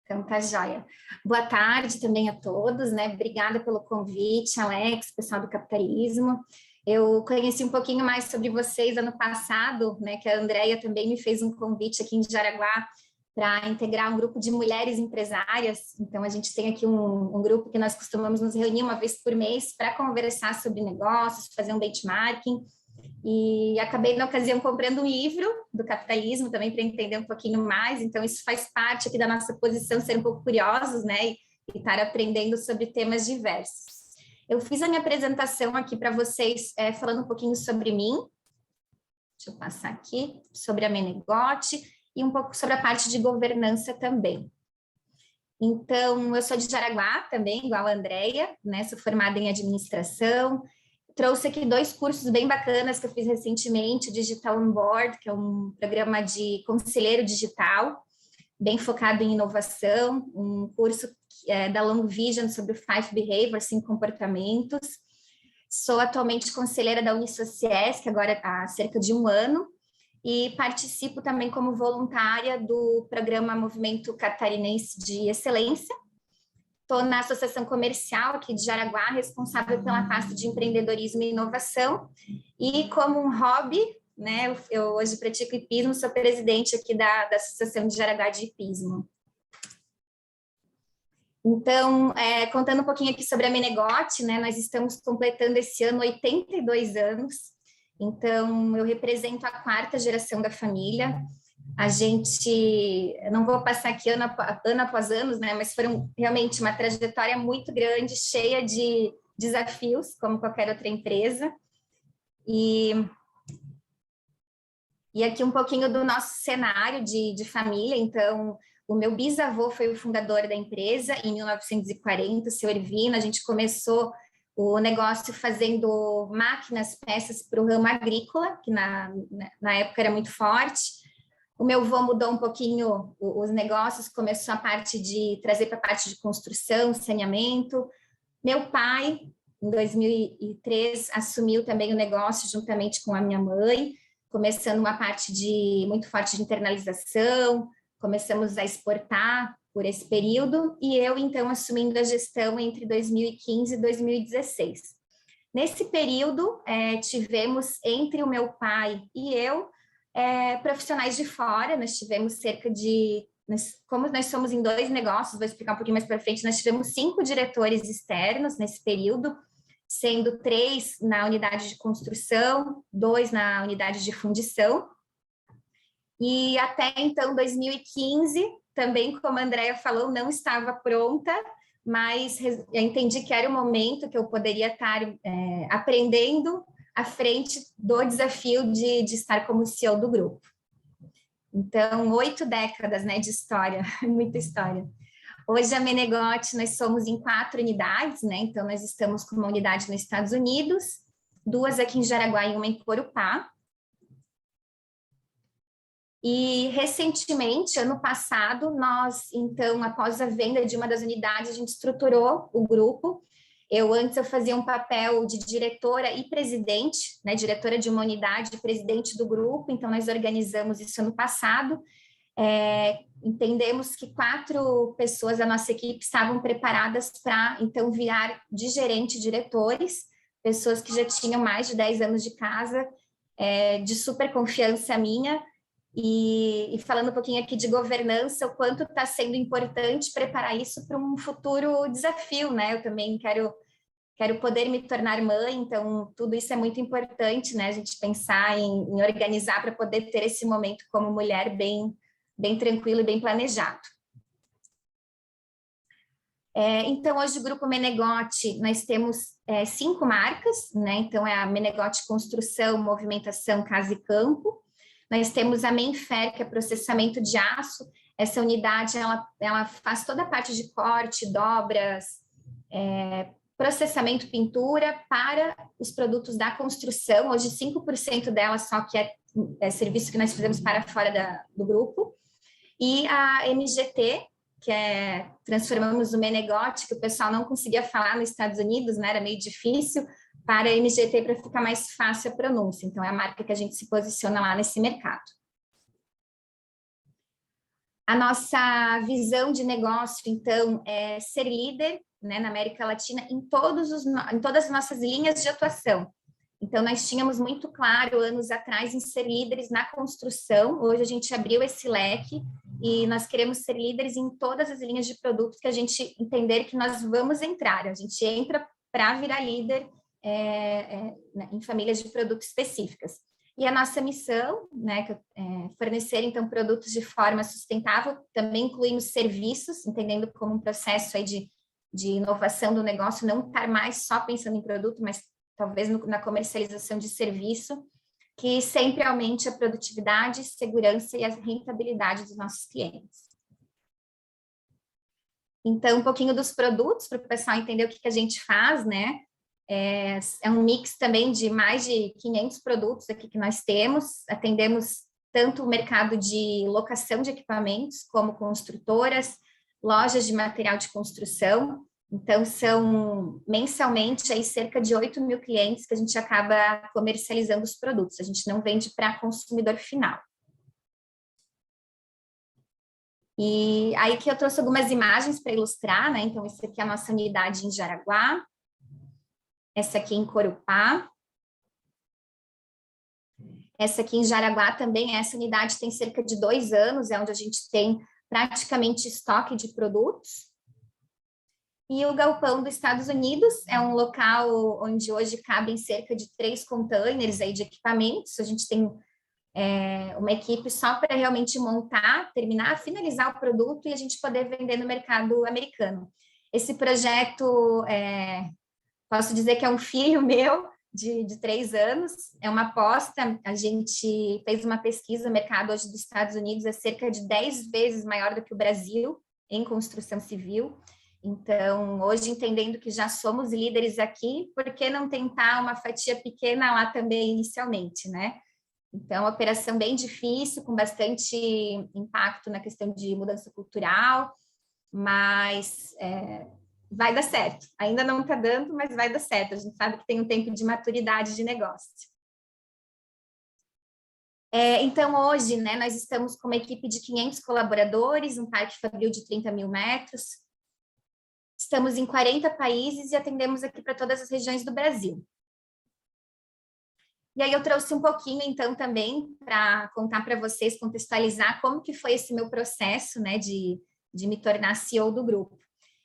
Então, tá joia. Boa tarde também a todos, né? Obrigada pelo convite, Alex, pessoal do Capitalismo. Eu conheci um pouquinho mais sobre vocês ano passado, né? Que a Andrea também me fez um convite aqui em Jaraguá para integrar um grupo de mulheres empresárias. Então, a gente tem aqui um grupo que nós costumamos nos reunir uma vez por mês para conversar sobre negócios, fazer um benchmarking. E acabei, na ocasião, comprando um livro do capitalismo também para entender um pouquinho mais. Então, isso faz parte aqui da nossa posição, ser um pouco curiosos, né? E estar aprendendo sobre temas diversos. Eu fiz a minha apresentação aqui para vocês, falando um pouquinho sobre mim. Deixa eu passar aqui, sobre a Menegote e um pouco sobre a parte de governança também. Então, eu sou de Jaraguá também, igual a Andrea, né? Sou formada em administração. Trouxe aqui 2 cursos bem bacanas que eu fiz recentemente, Digital On Board, que é um programa de conselheiro digital, bem focado em inovação, um curso da Long Vision sobre o 5 Behaviors, 5 comportamentos. Sou atualmente conselheira da Unisociesc, agora há cerca de 1 ano, e participo também como voluntária do programa Movimento Catarinense de Excelência. Estou na Associação Comercial aqui de Jaraguá, responsável pela pasta de empreendedorismo e inovação. E como um hobby, né, eu hoje pratico hipismo, sou presidente aqui da Associação de Jaraguá de Hipismo. Então, contando um pouquinho aqui sobre a Menegote, né, nós estamos completando esse ano 82 anos. Então, eu represento a 4ª geração da família. A gente, não vou passar aqui ano após ano, né, mas foram realmente uma trajetória muito grande, cheia de desafios, como qualquer outra empresa. E aqui um pouquinho do nosso cenário de família. Então, o meu bisavô foi o fundador da empresa em 1940, o seu Ervino. A gente começou o negócio fazendo máquinas, peças para o ramo agrícola, que na época era muito forte. O meu avô mudou um pouquinho os negócios, começou a parte de trazer para a parte de construção, saneamento. Meu pai, em 2003, assumiu também o negócio juntamente com a minha mãe, começando uma parte muito forte de internalização, começamos a exportar por esse período, e eu, então, assumindo a gestão entre 2015 e 2016. Nesse período, tivemos, entre o meu pai e eu, profissionais de fora. Nós tivemos cerca de, como nós somos em 2 negócios, vou explicar um pouquinho mais para frente, nós tivemos 5 diretores externos nesse período, sendo 3 na unidade de construção, 2 na unidade de fundição. E até então, 2015, também, como a Andrea falou, não estava pronta, mas eu entendi que era o momento que eu poderia estar aprendendo à frente do desafio de estar como CEO do grupo. Então, 8 décadas, né, de história, muita história. Hoje, a Menegote, nós somos em 4 unidades, né? Então, nós estamos com uma unidade nos Estados Unidos, 2 aqui em Jaraguá e uma em Corupá. E, recentemente, ano passado, nós, então, após a venda de uma das unidades, a gente estruturou o grupo. Antes eu fazia um papel de diretora e presidente, né, diretora de uma unidade e presidente do grupo, então nós organizamos isso ano passado. Entendemos que 4 pessoas da nossa equipe estavam preparadas para, então, virar de gerente diretores, pessoas que já tinham mais de 10 anos de casa, de super confiança minha. E falando um pouquinho aqui de governança, o quanto está sendo importante preparar isso para um futuro desafio, né? Eu também quero poder me tornar mãe, então tudo isso é muito importante, né? A gente pensar em organizar para poder ter esse momento como mulher bem tranquilo e bem planejado. Então, hoje o Grupo Menegote, nós temos 5 marcas, né? Então, é a Menegote Construção, Movimentação, Casa e Campo. Nós temos a Menfer, que é processamento de aço. Essa unidade, ela faz toda a parte de corte, dobras, processamento, pintura para os produtos da construção. Hoje, 5% dela só que é serviço que nós fizemos para fora do grupo. E a MGT, que transformamos o Menegote, que o pessoal não conseguia falar nos Estados Unidos, né, era meio difícil, para a MGT para ficar mais fácil a pronúncia. Então, é a marca que a gente se posiciona lá nesse mercado. A nossa visão de negócio, então, é ser líder, né, na América Latina em todas as nossas linhas de atuação. Então, nós tínhamos muito claro, anos atrás, em ser líderes na construção. Hoje, a gente abriu esse leque e nós queremos ser líderes em todas as linhas de produtos que a gente entender que nós vamos entrar. A gente entra para virar líder em famílias de produtos específicas. E a nossa missão, né, fornecer, então, produtos de forma sustentável, também incluindo serviços, entendendo como um processo aí de inovação do negócio, não estar mais só pensando em produto, mas talvez na comercialização de serviço, que sempre aumente a produtividade, segurança e a rentabilidade dos nossos clientes. Então, um pouquinho dos produtos, para o pessoal entender o que a gente faz, né? É um mix também de mais de 500 produtos aqui que nós temos. Atendemos tanto o mercado de locação de equipamentos, como construtoras, lojas de material de construção. Então, são mensalmente aí cerca de 8 mil clientes que a gente acaba comercializando os produtos. A gente não vende para consumidor final. E aí que eu trouxe algumas imagens para ilustrar, né? Então, essa aqui é a nossa unidade em Jaraguá. Essa aqui em Corupá. Essa aqui em Jaraguá também, essa unidade tem cerca de 2 anos, é onde a gente tem praticamente estoque de produtos. E o galpão dos Estados Unidos é um local onde hoje cabem cerca de 3 containers aí de equipamentos. A gente tem uma equipe só para realmente montar, terminar, finalizar o produto e a gente poder vender no mercado americano. Esse projeto, posso dizer que é um filho meu de 3 anos, é uma aposta. A gente fez uma pesquisa, o mercado hoje dos Estados Unidos é cerca de 10 vezes maior do que o Brasil em construção civil. Então, hoje, entendendo que já somos líderes aqui, por que não tentar uma fatia pequena lá também inicialmente, né? Então, uma operação bem difícil, com bastante impacto na questão de mudança cultural, mas vai dar certo. Ainda não está dando, mas vai dar certo. A gente sabe que tem um tempo de maturidade de negócio. Então, hoje, né, nós estamos com uma equipe de 500 colaboradores, um parque fabril de 30 mil metros. Estamos em 40 países e atendemos aqui para todas as regiões do Brasil. E aí eu trouxe um pouquinho, então, também para contar para vocês, contextualizar como que foi esse meu processo, né, de me tornar CEO do grupo.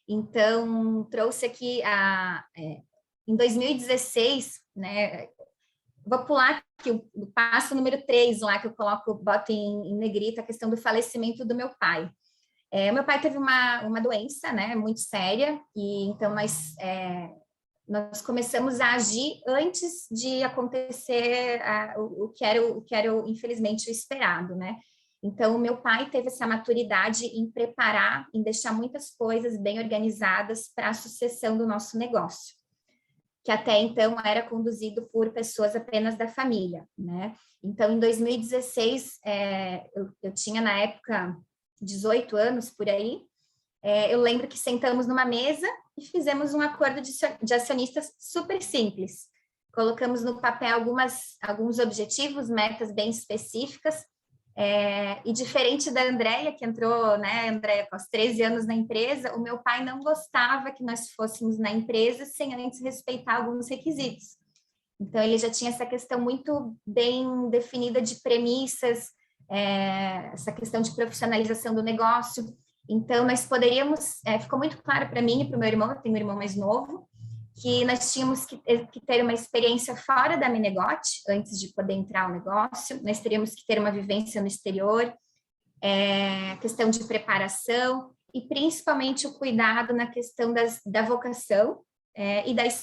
Então, trouxe aqui, em 2016, né, vou pular aqui o passo número 3 lá, que eu boto em negrito, a questão do falecimento do meu pai. O meu pai teve uma doença, né, muito séria, e então nós começamos a agir antes de acontecer o que era, infelizmente, o esperado, né? Então, o meu pai teve essa maturidade em preparar, em deixar muitas coisas bem organizadas para a sucessão do nosso negócio, que até então era conduzido por pessoas apenas da família, né? Então, em 2016, eu tinha, na época, 18 anos, por aí. Eu lembro que sentamos numa mesa e fizemos um acordo de acionistas super simples. Colocamos no papel alguns objetivos, metas bem específicas, e diferente da Andréia, que entrou, né, Andréia, aos 13 anos na empresa, o meu pai não gostava que nós fôssemos na empresa sem antes respeitar alguns requisitos. Então, ele já tinha essa questão muito bem definida de premissas, essa questão de profissionalização do negócio. Então, nós poderíamos, ficou muito claro para mim e para o meu irmão, eu tenho um irmão mais novo, que nós tínhamos que ter uma experiência fora da Menegote, antes de poder entrar ao negócio, nós teríamos que ter uma vivência no exterior, questão de preparação, e principalmente o cuidado na questão da vocação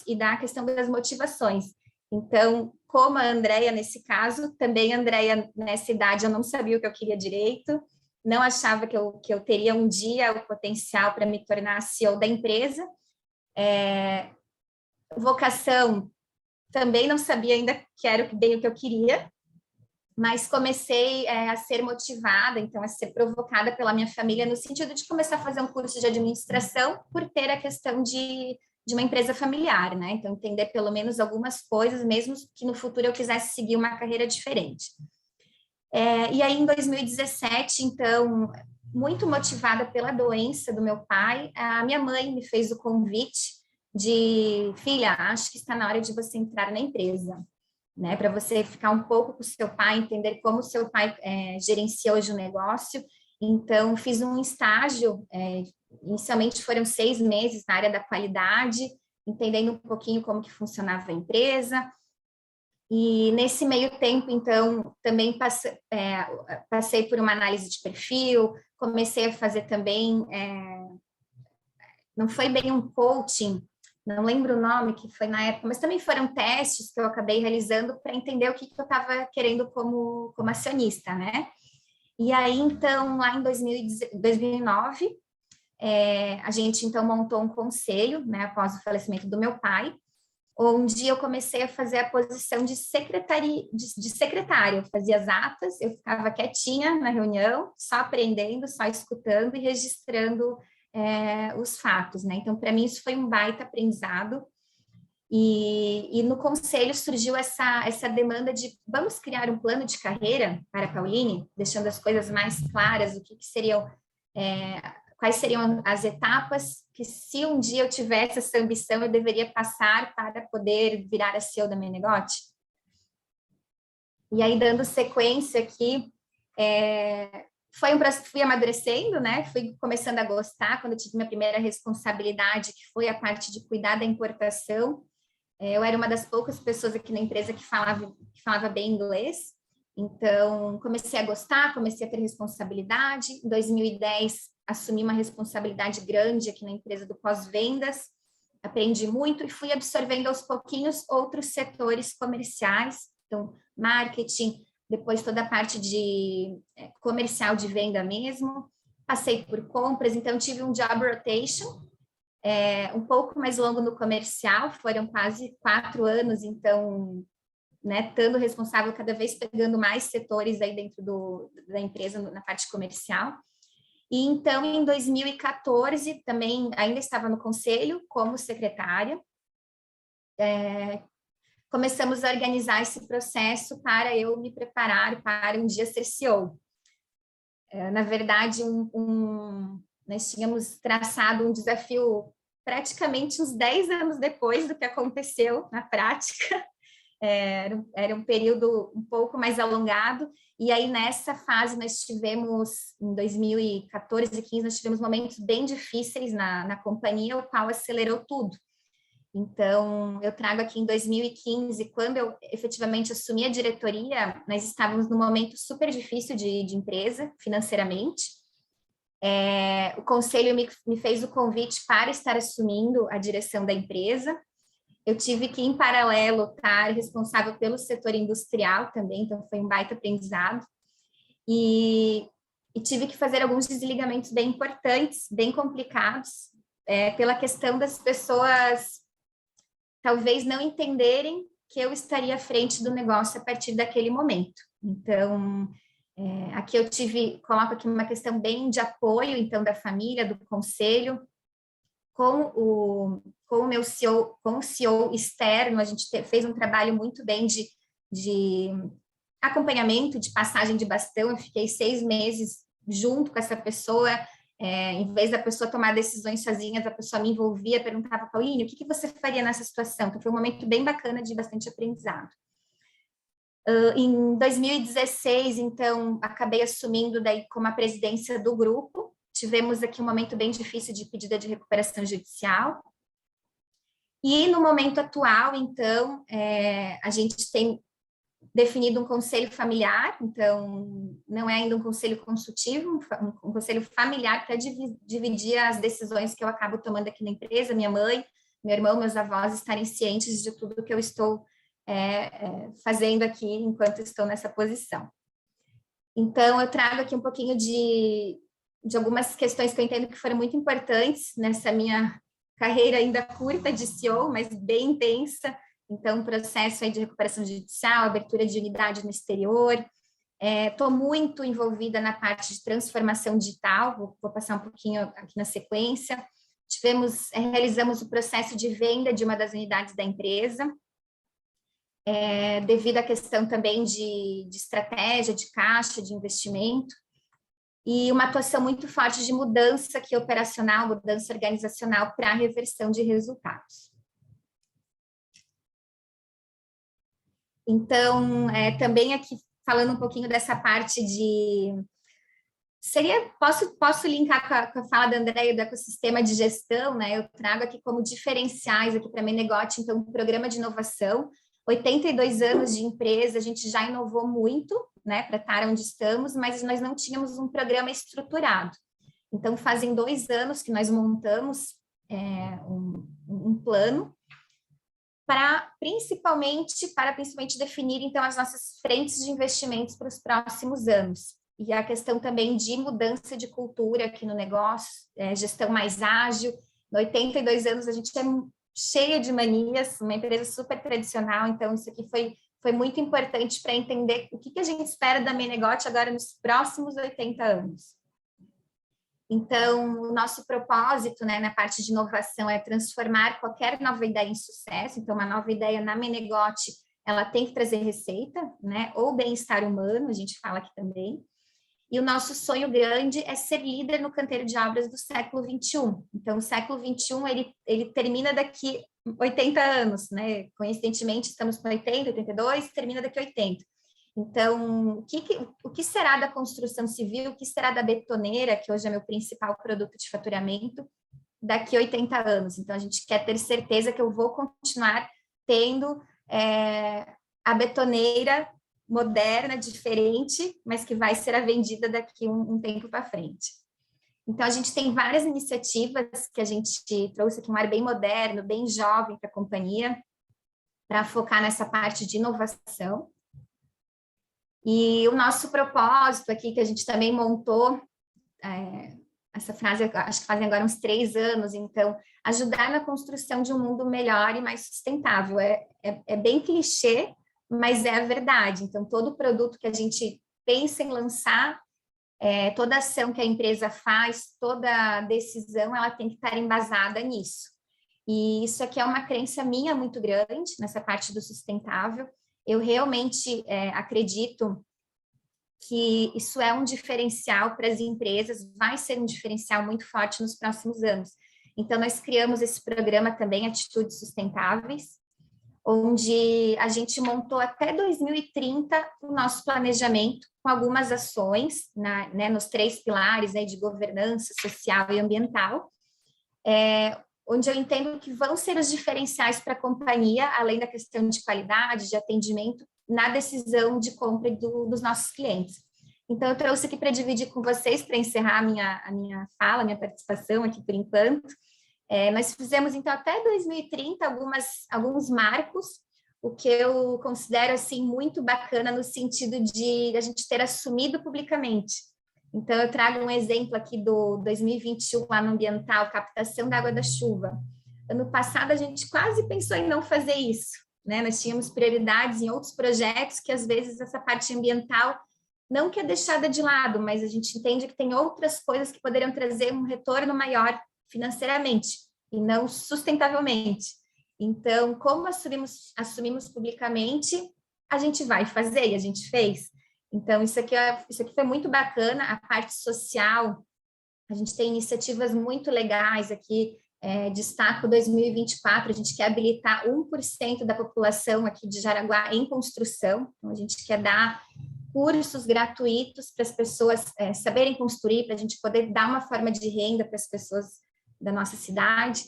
e da questão das motivações. Então, como a Andréia nesse caso, também a Andréia nessa idade eu não sabia o que eu queria direito, não achava que eu teria um dia o potencial para me tornar CEO da empresa. Vocação, também não sabia ainda que era bem o que eu queria, mas comecei a ser motivada, então a ser provocada pela minha família no sentido de começar a fazer um curso de administração por ter a questão de uma empresa familiar, né? Então, entender pelo menos algumas coisas, mesmo que no futuro eu quisesse seguir uma carreira diferente. E aí, em 2017, então, muito motivada pela doença do meu pai, a minha mãe me fez o convite de, filha, acho que está na hora de você entrar na empresa, né? Para você ficar um pouco com o seu pai, entender como o seu pai gerencia hoje o negócio. Então, fiz um estágio, inicialmente foram 6 meses na área da qualidade, entendendo um pouquinho como que funcionava a empresa. E nesse meio tempo, então, também passei por uma análise de perfil, comecei a fazer também, não foi bem um coaching, não lembro o nome que foi na época, mas também foram testes que eu acabei realizando para entender o que eu estava querendo como acionista, né? E aí, então, lá em 2009, a gente, então, montou um conselho, né, após o falecimento do meu pai, onde eu comecei a fazer a posição de secretária, eu fazia as atas, eu ficava quietinha na reunião, só aprendendo, só escutando e registrando os fatos, né? Então, para mim, isso foi um baita aprendizado. E no conselho surgiu essa demanda de vamos criar um plano de carreira para a Pauline, deixando as coisas mais claras, o que seriam, quais seriam as etapas que, se um dia eu tivesse essa ambição, eu deveria passar para poder virar a CEO da Menegote. E aí, dando sequência aqui, fui amadurecendo, né? Fui começando a gostar quando eu tive minha primeira responsabilidade, que foi a parte de cuidar da importação. Eu era uma das poucas pessoas aqui na empresa que falava bem inglês, então comecei a gostar, comecei a ter responsabilidade. Em 2010, assumi uma responsabilidade grande aqui na empresa do pós-vendas, aprendi muito e fui absorvendo aos pouquinhos outros setores comerciais, então marketing, depois toda a parte de comercial de venda mesmo, passei por compras, então tive um job rotation, um pouco mais longo no comercial, foram quase 4 anos, então, né, estando responsável, cada vez pegando mais setores aí dentro da empresa, na parte comercial. E então, em 2014, também ainda estava no conselho como secretária, começamos a organizar esse processo para eu me preparar para um dia ser CEO. Na verdade, nós tínhamos traçado um desafio praticamente uns 10 anos depois do que aconteceu na prática. Era um período um pouco mais alongado, e aí nessa fase nós tivemos, em 2014 e 2015, nós tivemos momentos bem difíceis na companhia, o qual acelerou tudo. Então, eu trago aqui em 2015, quando eu efetivamente assumi a diretoria, nós estávamos num momento super difícil de empresa, financeiramente. O conselho me fez o convite para estar assumindo a direção da empresa. Eu tive que, em paralelo, estar responsável pelo setor industrial também, então foi um baita aprendizado. E tive que fazer alguns desligamentos bem importantes, bem complicados, pela questão das pessoas talvez não entenderem que eu estaria à frente do negócio a partir daquele momento. Então, aqui eu coloco aqui uma questão bem de apoio, então, da família, do conselho, com o meu CEO, com o CEO externo, a gente fez um trabalho muito bem de acompanhamento, de passagem de bastão. Eu fiquei 6 meses junto com essa pessoa, em vez da pessoa tomar decisões sozinhas, a pessoa me envolvia, perguntava, Pauline, o que você faria nessa situação? Então, foi um momento bem bacana de bastante aprendizado. Em 2016, então, acabei assumindo daí como a presidência do grupo. Tivemos aqui um momento bem difícil de pedida de recuperação judicial. E no momento atual, então, a gente tem definido um conselho familiar, então, não é ainda um conselho consultivo, um conselho familiar para dividir as decisões que eu acabo tomando aqui na empresa, minha mãe, meu irmão, meus avós estarem cientes de tudo que eu estou fazendo aqui enquanto estou nessa posição. Então, eu trago aqui um pouquinho de algumas questões que eu entendo que foram muito importantes nessa minha carreira ainda curta de CEO, mas bem intensa. Então, processo aí de recuperação judicial, abertura de unidade no exterior. Estou muito envolvida na parte de transformação digital, vou passar um pouquinho aqui na sequência. Realizamos o processo de venda de uma das unidades da empresa, devido à questão também de estratégia, de caixa, de investimento. e uma atuação muito forte de mudança aqui operacional, mudança organizacional para a reversão de resultados. Então, também aqui falando um pouquinho dessa parte de... Posso linkar com a fala da Andréia do ecossistema de gestão, né? Eu trago aqui como diferenciais aqui para a Menegote, então, um programa de inovação, 82 anos de empresa, a gente já inovou muito, né, para estar onde estamos, mas nós não tínhamos um programa estruturado. Então, fazem 2 anos que nós montamos um plano para principalmente definir, então, as nossas frentes de investimentos para os próximos anos. E a questão também de mudança de cultura aqui no negócio, gestão mais ágil. Em 82 anos, a gente é cheia de manias, uma empresa super tradicional, então isso aqui foi muito importante para entender o que a gente espera da Menegote agora nos próximos 80 anos. Então, o nosso propósito, né, na parte de inovação é transformar qualquer nova ideia em sucesso. Então, uma nova ideia na Menegote, ela tem que trazer receita, né, ou bem-estar humano, a gente fala aqui também. E o nosso sonho grande é ser líder no canteiro de obras do século XXI. Então, o século XXI, ele termina daqui 80 anos, né? Coincidentemente, estamos com 80, 82, termina daqui 80. Então, o que será da construção civil, o que será da betoneira, que hoje é meu principal produto de faturamento, daqui 80 anos? Então, a gente quer ter certeza que eu vou continuar tendo a betoneira moderna, diferente, mas que vai ser vendida daqui um tempo para frente. Então, a gente tem várias iniciativas que a gente trouxe aqui, um ar bem moderno, bem jovem para a companhia, para focar nessa parte de inovação. E o nosso propósito aqui, que a gente também montou, essa frase, acho que fazem agora uns 3 anos, então, ajudar na construção de um mundo melhor e mais sustentável. É bem clichê, mas é a verdade. Então, todo produto que a gente pensa em lançar, toda ação que a empresa faz, toda decisão, ela tem que estar embasada nisso. E isso aqui é uma crença minha muito grande, nessa parte do sustentável. Eu realmente acredito que isso é um diferencial para as empresas, vai ser um diferencial muito forte nos próximos anos. Então, nós criamos esse programa também, Atitudes Sustentáveis, onde a gente montou até 2030 o nosso planejamento com algumas ações, né, nos 3 pilares, né, de governança social e ambiental, onde eu entendo que vão ser os diferenciais para a companhia, além da questão de qualidade, de atendimento, na decisão de compra dos nossos clientes. Então, eu trouxe aqui para dividir com vocês, para encerrar a minha fala, a minha participação aqui por enquanto. Nós fizemos, então, até 2030 alguns marcos, o que eu considero, assim, muito bacana no sentido de a gente ter assumido publicamente. Então, eu trago um exemplo aqui do 2021, lá no ambiental, captação da água da chuva. Ano passado, a gente quase pensou em não fazer isso, né? Nós tínhamos prioridades em outros projetos que, às vezes, essa parte ambiental não que é deixada de lado, mas a gente entende que tem outras coisas que poderiam trazer um retorno maior financeiramente e não sustentavelmente. Então, como assumimos publicamente, a gente vai fazer e a gente fez. Então, isso aqui foi muito bacana. A parte social, a gente tem iniciativas muito legais aqui. Destaco 2024, a gente quer habilitar 1% da população aqui de Jaraguá em construção. Então, a gente quer dar cursos gratuitos para as pessoas saberem construir, para a gente poder dar uma forma de renda para as pessoas da nossa cidade,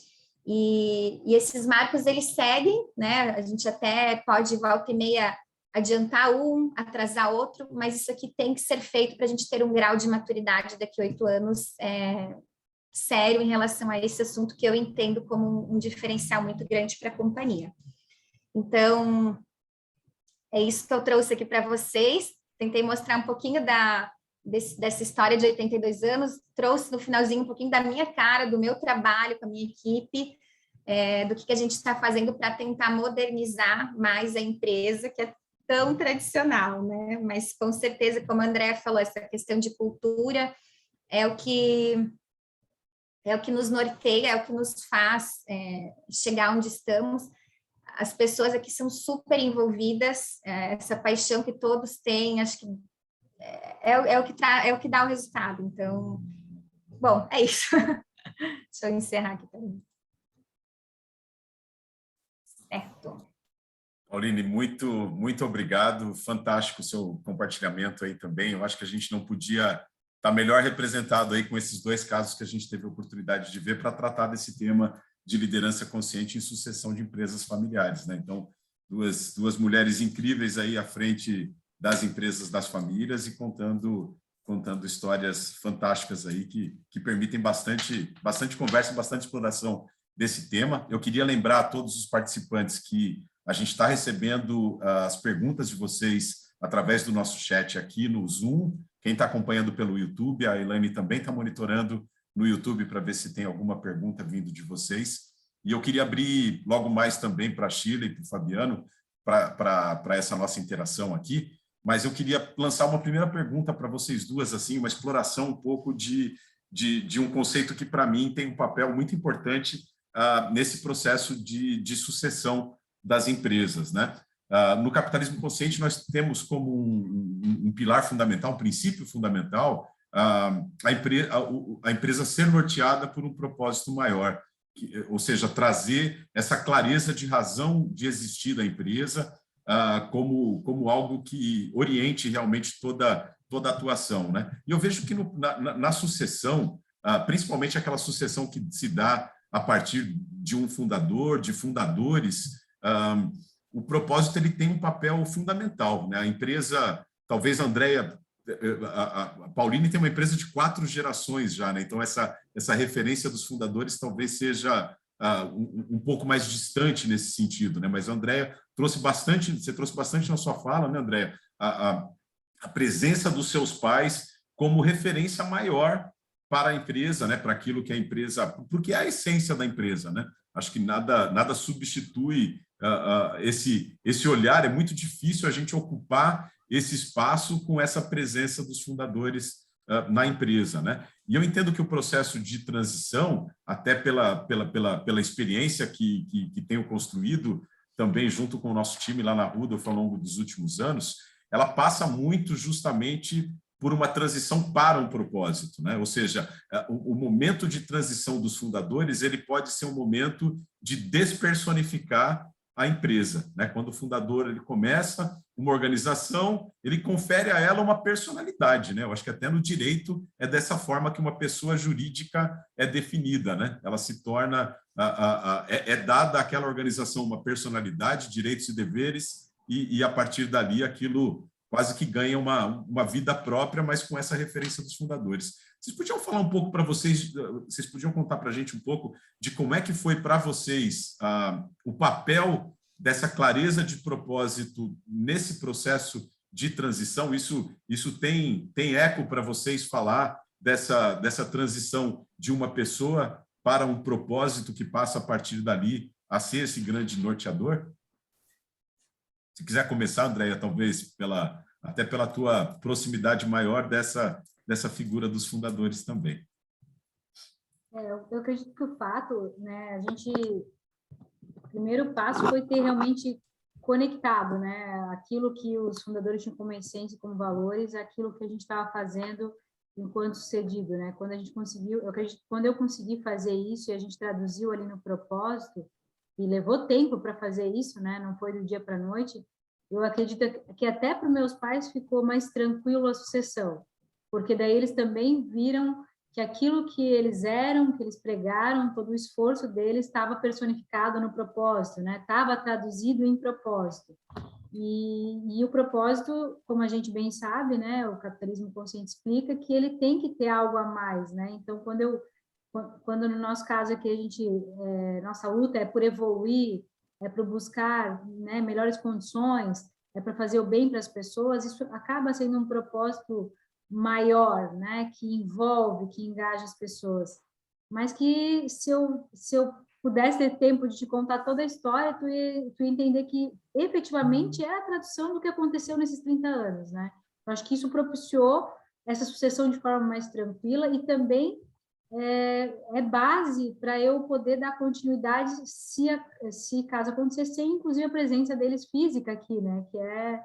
e esses marcos, eles seguem, né, a gente até pode, volta e meia, adiantar um, atrasar outro, mas isso aqui tem que ser feito para a gente ter um grau de maturidade daqui a 8 anos sério em relação a esse assunto que eu entendo como um diferencial muito grande para a companhia. Então, é isso que eu trouxe aqui para vocês, tentei mostrar um pouquinho dessa história de 82 anos, trouxe no finalzinho um pouquinho da minha cara, do meu trabalho com a minha equipe, do que a gente está fazendo para tentar modernizar mais a empresa, que é tão tradicional, né? Mas com certeza, como a Andréa falou, essa questão de cultura é o que nos norteia, é o que nos faz chegar onde estamos. As pessoas aqui são super envolvidas, essa paixão que todos têm, acho que é o que dá o resultado. Então, bom, é isso. Deixa eu encerrar aqui também. Certo. Pauline, muito obrigado. Fantástico o seu compartilhamento aí também. Eu acho que a gente não podia estar melhor representado aí com esses 2 casos que a gente teve a oportunidade de ver para tratar desse tema de liderança consciente em sucessão de empresas familiares, né? Então, duas mulheres incríveis aí à frente das empresas das famílias e contando histórias fantásticas aí que permitem bastante conversa e bastante exploração desse tema. Eu queria lembrar a todos os participantes que a gente está recebendo as perguntas de vocês através do nosso chat aqui no Zoom. Quem está acompanhando pelo YouTube, a Elaine também está monitorando no YouTube para ver se tem alguma pergunta vindo de vocês. E eu queria abrir logo mais também para a Sheila e para o Fabiano para essa nossa interação aqui. Mas eu queria lançar uma primeira pergunta para vocês duas, assim, uma exploração um pouco de um conceito que, para mim, tem um papel muito importante nesse processo de sucessão das empresas, né? No capitalismo consciente, nós temos como um pilar fundamental, um princípio fundamental, a empresa ser norteada por um propósito maior, ou seja, trazer essa clareza de razão de existir da empresa como algo que oriente realmente toda a atuação, né? E eu vejo que na sucessão, principalmente aquela sucessão que se dá a partir de um fundador, de fundadores, o propósito ele tem um papel fundamental, né? A empresa, talvez a Andrea, a Pauline tem uma empresa de 4 gerações já, né? Então essa referência dos fundadores talvez seja um pouco mais distante nesse sentido, né? Mas a Andrea você trouxe bastante na sua fala, né, Andrea? A presença dos seus pais como referência maior para a empresa, né? Para aquilo que a empresa, porque é a essência da empresa, né? Acho que nada substitui esse olhar. É muito difícil a gente ocupar esse espaço com essa presença dos fundadores na empresa, né? E eu entendo que o processo de transição, até pela experiência que tenho construído também junto com o nosso time lá na Rudolph ao longo dos últimos anos, ela passa muito justamente por uma transição para um propósito, né? Ou seja, o momento de transição dos fundadores ele pode ser um momento de despersonificar a empresa, né? Quando o fundador ele começa uma organização, ele confere a ela uma personalidade, né? Eu acho que até no direito é dessa forma que uma pessoa jurídica é definida, né? Ela se torna é dada àquela organização uma personalidade, direitos e deveres e a partir dali aquilo quase que ganha uma vida própria, mas com essa referência dos fundadores. Vocês podiam falar um pouco para vocês podiam contar para a gente um pouco de como é que foi para vocês o papel dessa clareza de propósito nesse processo de transição? Isso tem eco para vocês falar dessa transição de uma pessoa para um propósito que passa a partir dali a ser esse grande norteador? Se quiser começar, Andréia, talvez até pela tua proximidade maior dessa figura dos fundadores também. Eu acredito que o fato, né, o primeiro passo foi ter realmente conectado, né, aquilo que os fundadores tinham como essência, como valores, aquilo que a gente estava fazendo enquanto sucedido, né? Quando a gente conseguiu, eu acredito que quando eu consegui fazer isso e a gente traduziu ali no propósito, e levou tempo para fazer isso, né? Não foi do dia para a noite. Eu acredito que até para os meus pais ficou mais tranquilo a sucessão, porque daí eles também viram que aquilo que eles eram, que eles pregaram, todo o esforço deles estava personificado no propósito, né? Estava traduzido em propósito. E o propósito, como a gente bem sabe, né? O capitalismo consciente explica que ele tem que ter algo a mais, né? Então, quando no nosso caso aqui nossa luta é por evoluir, é para buscar, né, melhores condições, é para fazer o bem para as pessoas, isso acaba sendo um propósito maior, né, que envolve, que engaja as pessoas. Mas que se eu pudesse ter tempo de te contar toda a história, tu ia entender que efetivamente é a tradução do que aconteceu nesses 30 anos, né? Eu acho que isso propiciou essa sucessão de forma mais tranquila e também é base para eu poder dar continuidade se caso acontecer, sem inclusive a presença deles física aqui, né? Que é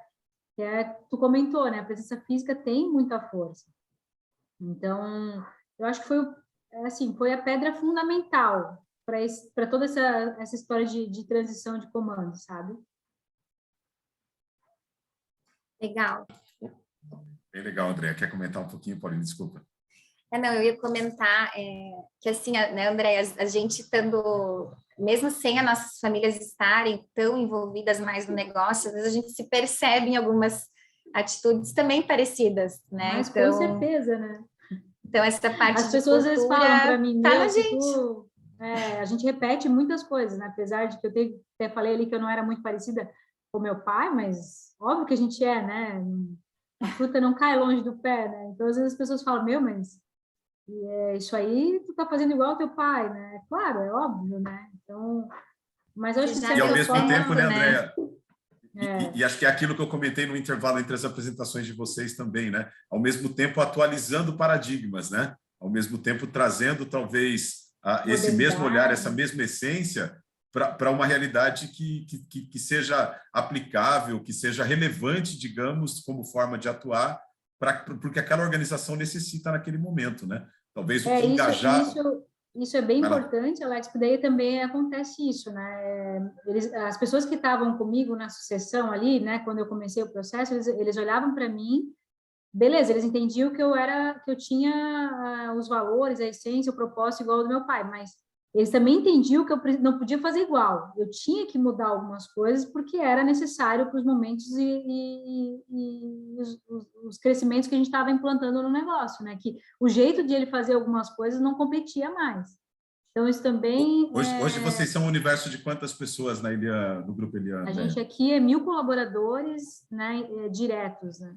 que tu comentou, né? A presença física tem muita força. Então, eu acho que foi a pedra fundamental para toda essa história de transição de comando, sabe? Legal. Bem legal, André. Quer comentar um pouquinho, Paulinho? Desculpa. Não, eu ia comentar que assim, né, André, a gente estando, mesmo sem as nossas famílias estarem tão envolvidas mais no negócio, às vezes a gente se percebe em algumas atitudes também parecidas, né? Mas então, com certeza, né? Então, essa parte As de pessoas às vezes falam para cultura mim, tá na se gente. a gente repete muitas coisas, né? Apesar de que até falei ali que eu não era muito parecida com meu pai, mas óbvio que a gente é, né? A fruta não cai longe do pé, né? Então, às vezes as pessoas falam, mas isso aí tu tá fazendo igual ao teu pai, né? Claro, é óbvio, né? Então, mas eu acho que de E ao certa mesmo tempo, né, forma... Andréa? E acho que é aquilo que eu comentei no intervalo entre as apresentações de vocês também, né? Ao mesmo tempo atualizando paradigmas, né? Ao mesmo tempo trazendo talvez esse mesmo olhar, essa mesma essência para uma realidade que seja aplicável, que seja relevante, digamos, como forma de atuar, porque aquela organização necessita naquele momento, né? Talvez o que engajar... Isso é bem importante, Alex, porque daí também acontece isso, né? As pessoas que estavam comigo na sucessão ali, né, quando eu comecei o processo, eles olhavam para mim, beleza, eles entendiam que eu tinha os valores, a essência, o propósito igual ao do meu pai, mas eles também entendiam que eu não podia fazer igual, eu tinha que mudar algumas coisas porque era necessário para os momentos e os crescimentos que a gente estava implantando no negócio, né? Que o jeito de ele fazer algumas coisas não competia mais. Então, isso também... Hoje vocês são um universo de quantas pessoas no grupo Eliana? A gente aqui é 1.000 colaboradores, né, diretos, né?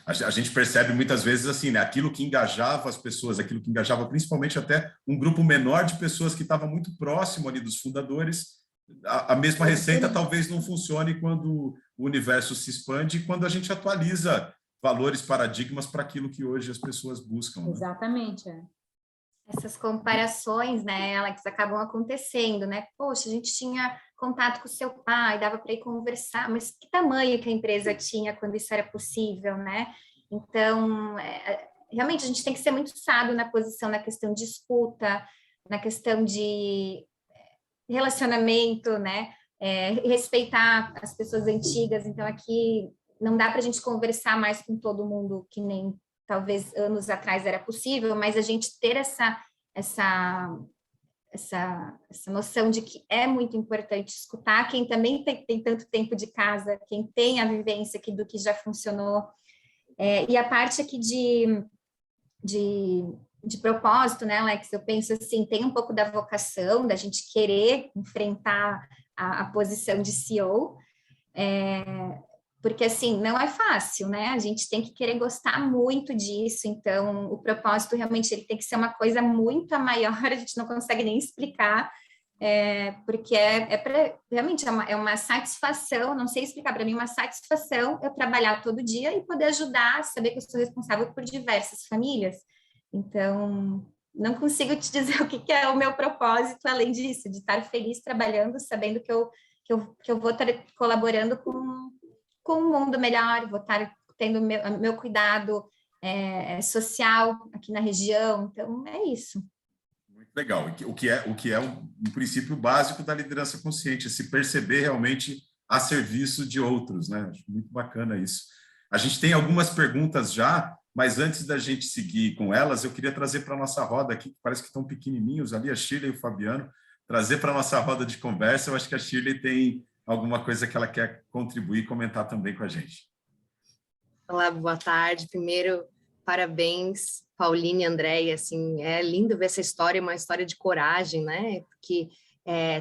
A gente percebe muitas vezes assim, né? Aquilo que engajava as pessoas, aquilo que engajava principalmente até um grupo menor de pessoas que estava muito próximo ali dos fundadores, a mesma receita talvez não funcione quando o universo se expande e quando a gente atualiza valores, paradigmas para aquilo que hoje as pessoas buscam. Né? Exatamente, Essas comparações, né, Alex, acabam acontecendo, né? Poxa, a gente tinha contato com o seu pai, dava para ir conversar, mas que tamanho que a empresa tinha quando isso era possível, né? Então, realmente a gente tem que ser muito sábio na posição, na questão de escuta, na questão de relacionamento, né? Respeitar as pessoas antigas. Então, aqui não dá para a gente conversar mais com todo mundo que nem talvez anos atrás era possível, mas a gente ter essa noção de que é muito importante escutar quem também tem tanto tempo de casa, quem tem a vivência aqui do que já funcionou. E a parte aqui de propósito, né, Alex? Eu penso assim, tem um pouco da vocação, da gente querer enfrentar a posição de CEO, porque, assim, não é fácil, né? A gente tem que querer gostar muito disso, então o propósito realmente ele tem que ser uma coisa muito maior, a gente não consegue nem explicar, porque realmente é uma satisfação, não sei explicar, para mim uma satisfação eu trabalhar todo dia e poder ajudar, saber que eu sou responsável por diversas famílias. Então, não consigo te dizer o que é o meu propósito, além disso, de estar feliz trabalhando, sabendo que eu vou estar colaborando com um mundo melhor, vou estar tendo meu cuidado social aqui na região, então é isso. Muito legal, o que é um princípio básico da liderança consciente, se perceber realmente a serviço de outros, né? Acho muito bacana isso. A gente tem algumas perguntas já, mas antes da gente seguir com elas, eu queria trazer para a nossa roda aqui, que parece que estão pequenininhos ali, a Shirley e o Fabiano, trazer para a nossa roda de conversa. Eu acho que a Shirley tem alguma coisa que ela quer contribuir e comentar também com a gente. Olá, boa tarde. Primeiro, parabéns, Pauline e Andréia. Assim, é lindo ver essa história, uma história de coragem, né? Porque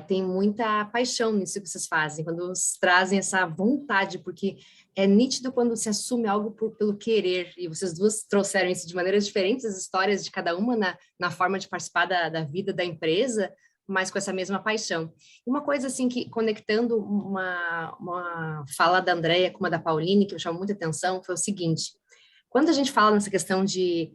tem muita paixão nisso que vocês fazem, quando vocês trazem essa vontade, porque é nítido quando se assume algo pelo querer, e vocês duas trouxeram isso de maneiras diferentes, as histórias de cada uma na forma de participar da vida da empresa, mas com essa mesma paixão. Uma coisa assim, que conectando uma fala da Andréia com uma da Pauline, que me chamou muita atenção, foi o seguinte: quando a gente fala nessa questão de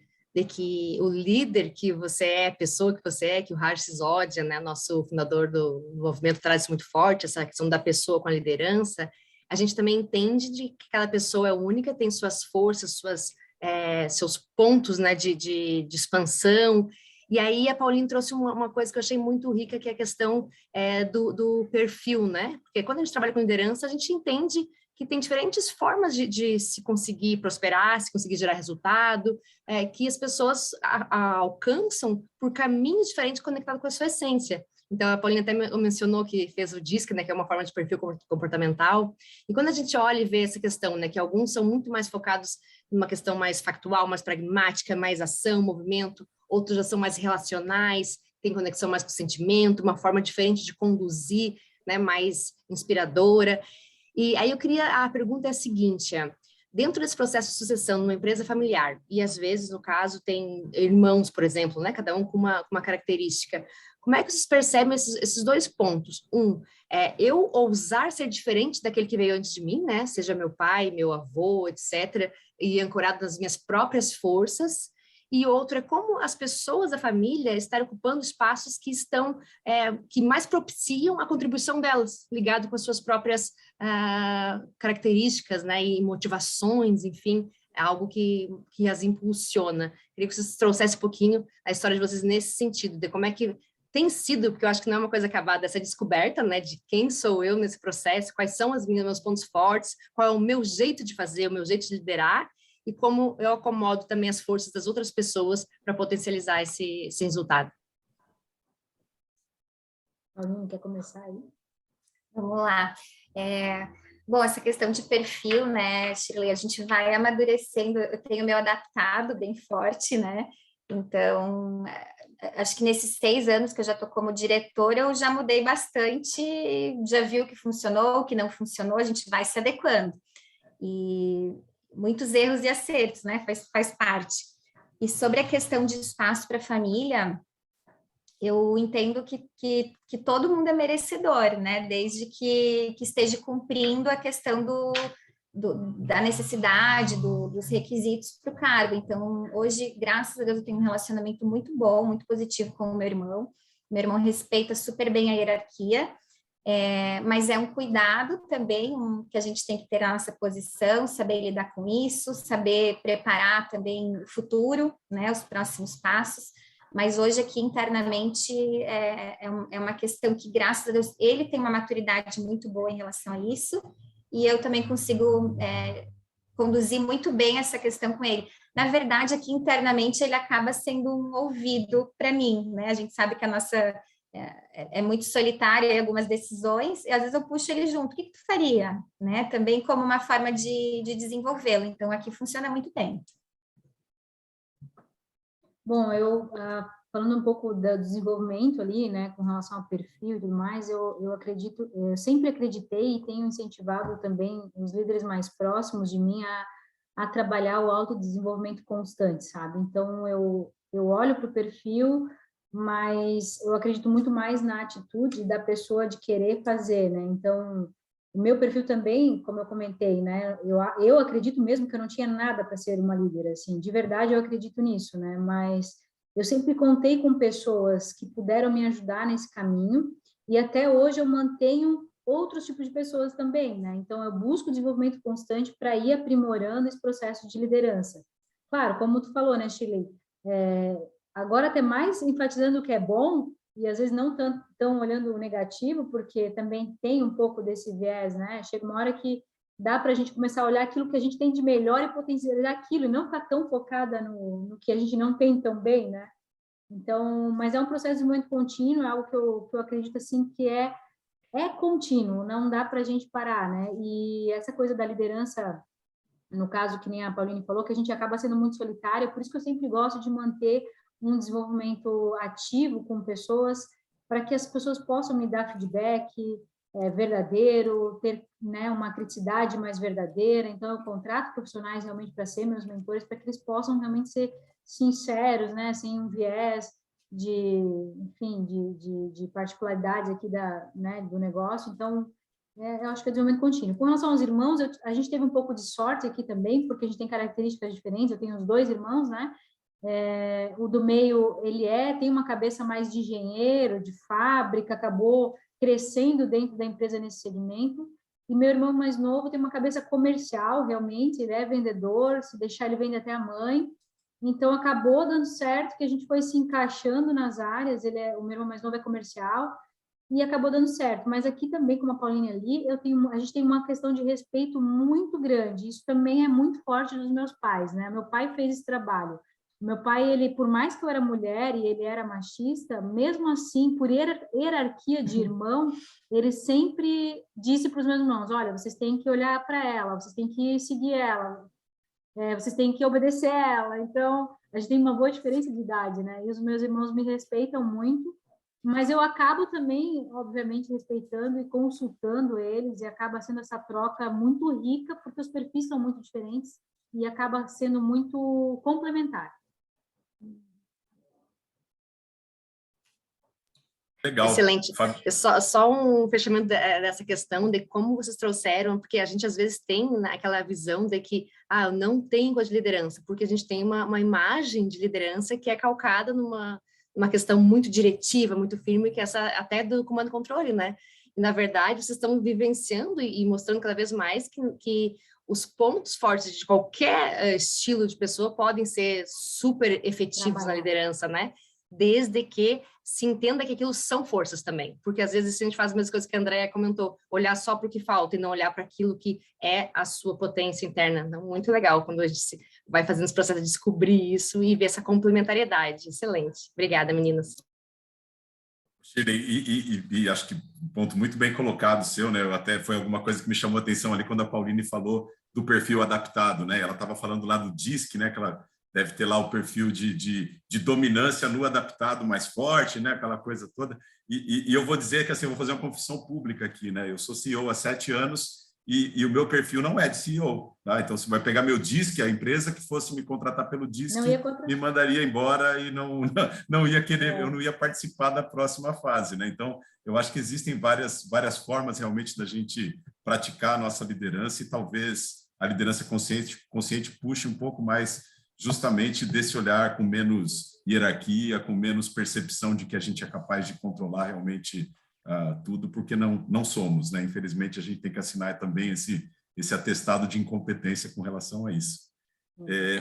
que o líder que você é, a pessoa que você é, que o Harsh Sisodia, né, nosso fundador do movimento, traz isso muito forte, essa questão da pessoa com a liderança, a gente também entende de que cada pessoa é única, tem suas forças, seus pontos, né, de expansão. E aí a Pauline trouxe uma coisa que eu achei muito rica, que é a questão do perfil, né? Porque quando a gente trabalha com liderança, a gente entende que tem diferentes formas de se conseguir prosperar, se conseguir gerar resultado, que as pessoas alcançam por caminhos diferentes conectados com a sua essência. Então, a Pauline até mencionou que fez o DISC, né, que é uma forma de perfil comportamental. E quando a gente olha e vê essa questão, né, que alguns são muito mais focados numa questão mais factual, mais pragmática, mais ação, movimento, outros já são mais relacionais, têm conexão mais com o sentimento, uma forma diferente de conduzir, né, mais inspiradora. E aí a pergunta é a seguinte, dentro desse processo de sucessão numa empresa familiar, e às vezes, no caso, tem irmãos, por exemplo, né, cada um com uma característica, como é que vocês percebem esses dois pontos? Eu ousar ser diferente daquele que veio antes de mim, né, seja meu pai, meu avô, etc., e ancorado nas minhas próprias forças, e outro é como as pessoas da família estão ocupando espaços que estão, que mais propiciam a contribuição delas, ligado com as suas próprias características, né, e motivações, enfim, é algo que as impulsiona. Queria que vocês trouxessem um pouquinho a história de vocês nesse sentido, de como é que tem sido, porque eu acho que não é uma coisa acabada, essa descoberta, né, de quem sou eu nesse processo, quais são meus pontos fortes, qual é o meu jeito de fazer, o meu jeito de liderar, e como eu acomodo também as forças das outras pessoas para potencializar esse resultado. Paulinho, quer começar aí? Vamos lá. Bom, essa questão de perfil, né, Shirley, a gente vai amadurecendo, eu tenho meu adaptado bem forte, né, então, acho que nesses 6 anos que eu já estou como diretora, eu já mudei bastante, já vi o que funcionou, o que não funcionou, a gente vai se adequando. E muitos erros e acertos, né? Faz parte. E sobre a questão de espaço para a família, eu entendo que todo mundo é merecedor, né? Desde que esteja cumprindo a questão da necessidade, dos requisitos para o cargo. Então, hoje, graças a Deus, eu tenho um relacionamento muito bom, muito positivo com o meu irmão. Meu irmão respeita super bem a hierarquia, mas é um cuidado também que a gente tem que ter a nossa posição, saber lidar com isso, saber preparar também o futuro, né, os próximos passos. Mas hoje aqui internamente é uma questão que, graças a Deus, ele tem uma maturidade muito boa em relação a isso, e eu também consigo conduzir muito bem essa questão com ele. Na verdade, aqui internamente ele acaba sendo um ouvido para mim, né? A gente sabe que a nossa é muito solitária em algumas decisões, e às vezes eu puxo ele junto. O que tu faria? Né? Também como uma forma de desenvolvê-lo. Então, aqui funciona muito bem. Bom, eu falando um pouco do desenvolvimento ali, né, com relação ao perfil e tudo mais, eu acredito, eu sempre acreditei e tenho incentivado também os líderes mais próximos de mim a trabalhar o autodesenvolvimento constante, sabe? Então, eu olho para o perfil, mas eu acredito muito mais na atitude da pessoa de querer fazer, né? Então, o meu perfil também, como eu comentei, né? Eu acredito mesmo que eu não tinha nada para ser uma líder, assim, de verdade eu acredito nisso, né? Mas eu sempre contei com pessoas que puderam me ajudar nesse caminho, e até hoje eu mantenho outros tipos de pessoas também, né? Então, eu busco desenvolvimento constante para ir aprimorando esse processo de liderança. Claro, como tu falou, né, Shirley? Agora, até mais enfatizando o que é bom, e às vezes não tão olhando o negativo, porque também tem um pouco desse viés, né? Chega uma hora que dá para a gente começar a olhar aquilo que a gente tem de melhor e potencializar aquilo, e não ficar tão focada no que a gente não tem tão bem, né? Então, mas é um processo de muito contínuo, é algo que eu acredito, assim, que é contínuo, não dá para a gente parar, né? E essa coisa da liderança, no caso, que nem a Pauline falou, que a gente acaba sendo muito solitária, por isso que eu sempre gosto de manter um desenvolvimento ativo com pessoas, para que as pessoas possam me dar feedback verdadeiro, ter, né, uma criticidade mais verdadeira. Então, eu contrato profissionais realmente para ser meus mentores, para que eles possam realmente ser sinceros, né, sem um viés enfim, de particularidades aqui né, do negócio. Então, eu acho que é desenvolvimento contínuo. Com relação aos irmãos, a gente teve um pouco de sorte aqui também, porque a gente tem características diferentes. Eu tenho os 2 irmãos, né? O do meio, ele tem uma cabeça mais de engenheiro, de fábrica, acabou crescendo dentro da empresa nesse segmento. e meu irmão mais novo tem uma cabeça comercial, realmente, ele é vendedor, se deixar ele vende até a mãe. Então, acabou dando certo, que a gente foi se encaixando nas áreas, o meu irmão mais novo é comercial, e acabou dando certo. Mas aqui também, como a Paulinha ali, a gente tem uma questão de respeito muito grande. Isso também é muito forte dos meus pais, né? Meu pai fez esse trabalho. Meu pai, ele, por mais que eu era mulher e ele era machista, mesmo assim, por hierarquia de irmão, ele sempre disse para os meus irmãos: olha, vocês têm que olhar para ela, vocês têm que seguir ela, vocês têm que obedecer ela. Então, a gente tem uma boa diferença de idade, né? E os meus irmãos me respeitam muito, mas eu acabo também, obviamente, respeitando e consultando eles, e acaba sendo essa troca muito rica, porque os perfis são muito diferentes e acaba sendo muito complementar. Legal. Excelente. Só um fechamento dessa questão de como vocês trouxeram, porque a gente às vezes tem aquela visão de que eu não tenho coisa de liderança, porque a gente tem uma imagem de liderança que é calcada numa questão muito diretiva, muito firme, que é essa até do comando e controle, né? E, na verdade, vocês estão vivenciando e mostrando cada vez mais que os pontos fortes de qualquer estilo de pessoa podem ser super efetivos na liderança, né? Desde que se entenda que aquilo são forças também, porque às vezes a gente faz as mesmas coisas que a Andrea comentou, olhar só para o que falta e não olhar para aquilo que é a sua potência interna. Então, muito legal quando a gente vai fazendo esse processo de descobrir isso e ver essa complementariedade. Excelente. Obrigada, meninas. E acho que um ponto muito bem colocado seu, né? Até foi alguma coisa que me chamou a atenção ali quando a Pauline falou do perfil adaptado, né? Ela estava falando lá do DISC, né? Que ela deve ter lá o perfil de dominância no adaptado mais forte, né? Aquela coisa toda. E eu vou dizer que, assim, eu vou fazer uma confissão pública aqui, né? Eu sou CEO há 7 anos e o meu perfil não é de CEO, tá? Então, você vai pegar meu DISC, a empresa que fosse me contratar pelo DISC me mandaria embora e não ia querer, eu não ia participar da próxima fase, né? Então, eu acho que existem várias formas realmente da gente praticar a nossa liderança e talvez a liderança consciente puxe um pouco mais justamente desse olhar com menos hierarquia, com menos percepção de que a gente é capaz de controlar realmente tudo, porque não somos, né? Infelizmente, a gente tem que assinar também esse atestado de incompetência com relação a isso.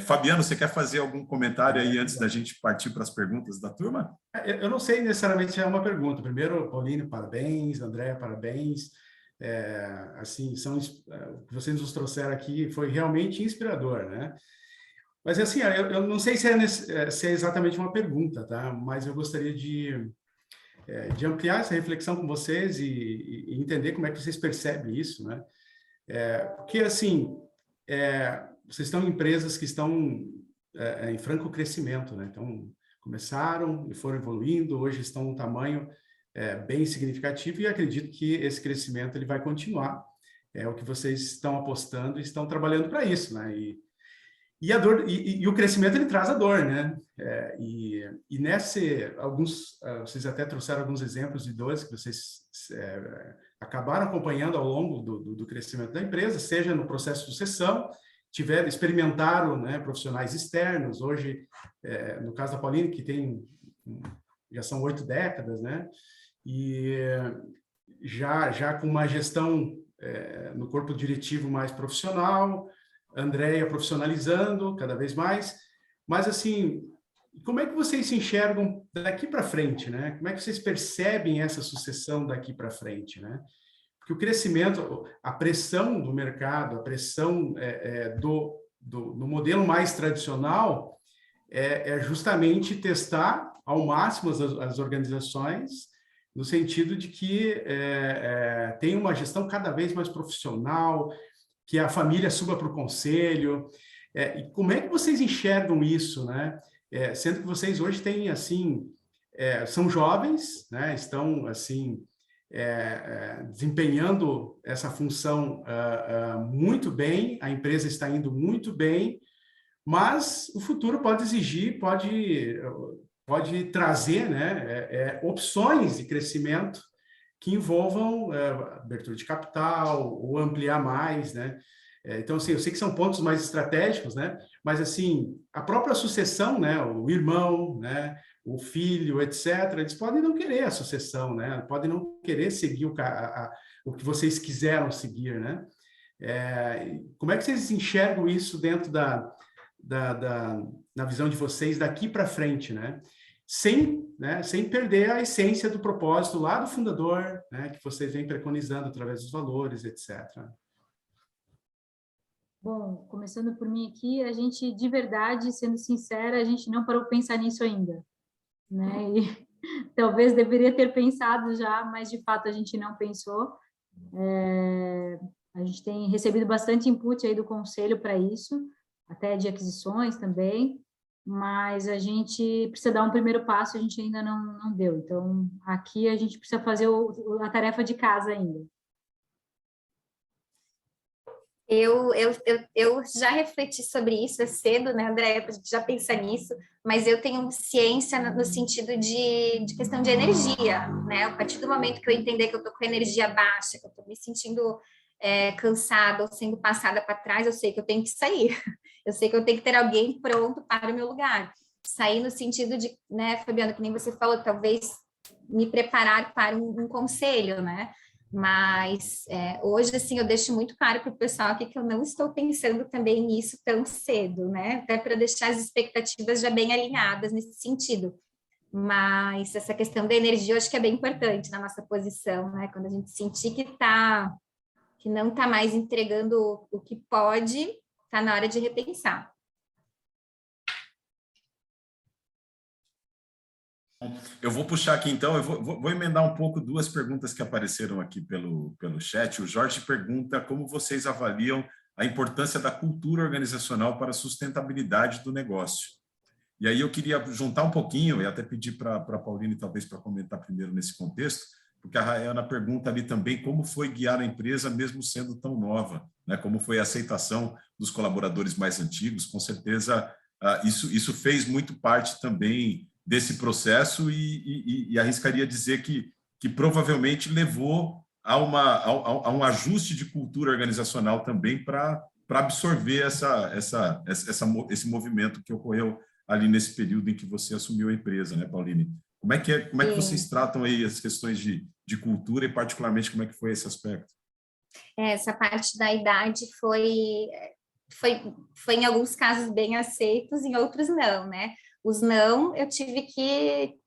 Fabiano, você quer fazer algum comentário aí antes da gente partir para as perguntas da turma? Eu não sei necessariamente se é uma pergunta. Primeiro, Pauline, parabéns. Andréa, parabéns. Assim, o que vocês nos trouxeram aqui foi realmente inspirador, né? Mas, assim, eu não sei se é exatamente uma pergunta, tá? Mas eu gostaria de ampliar essa reflexão com vocês e entender como é que vocês percebem isso, né? Porque, assim, vocês estão em empresas que estão em franco crescimento, né? Então, começaram e foram evoluindo, hoje estão num tamanho bem significativo e acredito que esse crescimento ele vai continuar. É o que vocês estão apostando e estão trabalhando para isso, né? E a dor e o crescimento ele traz a dor, né? Vocês até trouxeram alguns exemplos de dores que vocês acabaram acompanhando ao longo do crescimento da empresa, seja no processo de sucessão, experimentaram, né, profissionais externos. Hoje, no caso da Pauline, que já são 8 décadas, né? E já com uma gestão no corpo diretivo mais profissional, Andréa profissionalizando cada vez mais, mas, assim, como é que vocês se enxergam daqui para frente, né? Como é que vocês percebem essa sucessão daqui para frente, né? Porque o crescimento, a pressão do mercado, a pressão do modelo mais tradicional é justamente testar ao máximo as organizações, no sentido de que tem uma gestão cada vez mais profissional, que a família suba para o conselho. E como é que vocês enxergam isso, né? Sendo que vocês hoje têm, assim, são jovens, né? Estão, assim, desempenhando essa função muito bem, a empresa está indo muito bem, mas o futuro pode exigir, pode trazer, né, opções de crescimento que envolvam abertura de capital ou ampliar mais, né? Então, assim, eu sei que são pontos mais estratégicos, né? Mas, assim, a própria sucessão, né? O irmão, né? O filho, etc., eles podem não querer a sucessão, né? Podem não querer seguir o que vocês quiseram seguir, né? Como é que vocês enxergam isso dentro na visão de vocês daqui para frente, né? Sem perder a essência do propósito lá do fundador, né? Que vocês vêm preconizando através dos valores, etc. Bom, começando por mim aqui, a gente, de verdade, sendo sincera, a gente não parou para pensar nisso ainda, né? E talvez deveria ter pensado já, mas de fato a gente não pensou. A gente tem recebido bastante input aí do conselho para isso, até de aquisições também, mas a gente precisa dar um primeiro passo, a gente ainda não deu. Então, aqui a gente precisa fazer a tarefa de casa ainda. Eu já refleti sobre isso, é cedo, né, Andréia, para a gente já pensar nisso, mas eu tenho ciência no sentido de questão de energia, né? A partir do momento que eu entender que eu estou com energia baixa, que eu estou me sentindo cansada ou sendo passada para trás, eu sei que eu tenho que sair. Eu sei que eu tenho que ter alguém pronto para o meu lugar. Sair no sentido de, né, Fabiana, que nem você falou, talvez me preparar para um conselho, né? Mas hoje, assim, eu deixo muito claro para o pessoal aqui que eu não estou pensando também nisso tão cedo, né? Até para deixar as expectativas já bem alinhadas nesse sentido. Mas essa questão da energia, eu acho que é bem importante na nossa posição, né? Quando a gente sentir que não está mais entregando o que pode, está na hora de repensar. Eu vou puxar aqui, então, eu vou emendar um pouco duas perguntas que apareceram aqui pelo chat. O Jorge pergunta como vocês avaliam a importância da cultura organizacional para a sustentabilidade do negócio. E aí eu queria juntar um pouquinho, e até pedir para a Pauline, talvez, para comentar primeiro nesse contexto, porque a Rayana pergunta ali também como foi guiar a empresa mesmo sendo tão nova, né? Como foi a aceitação dos colaboradores mais antigos. Com certeza, isso fez muito parte também desse processo e arriscaria dizer que provavelmente levou a um ajuste de cultura organizacional também para absorver esse movimento que ocorreu ali nesse período em que você assumiu a empresa, né, Pauline? Como é que vocês tratam aí as questões de cultura e particularmente como é que foi esse aspecto? Essa parte da idade foi em alguns casos bem aceitos, em outros não, né? Os não, eu tive que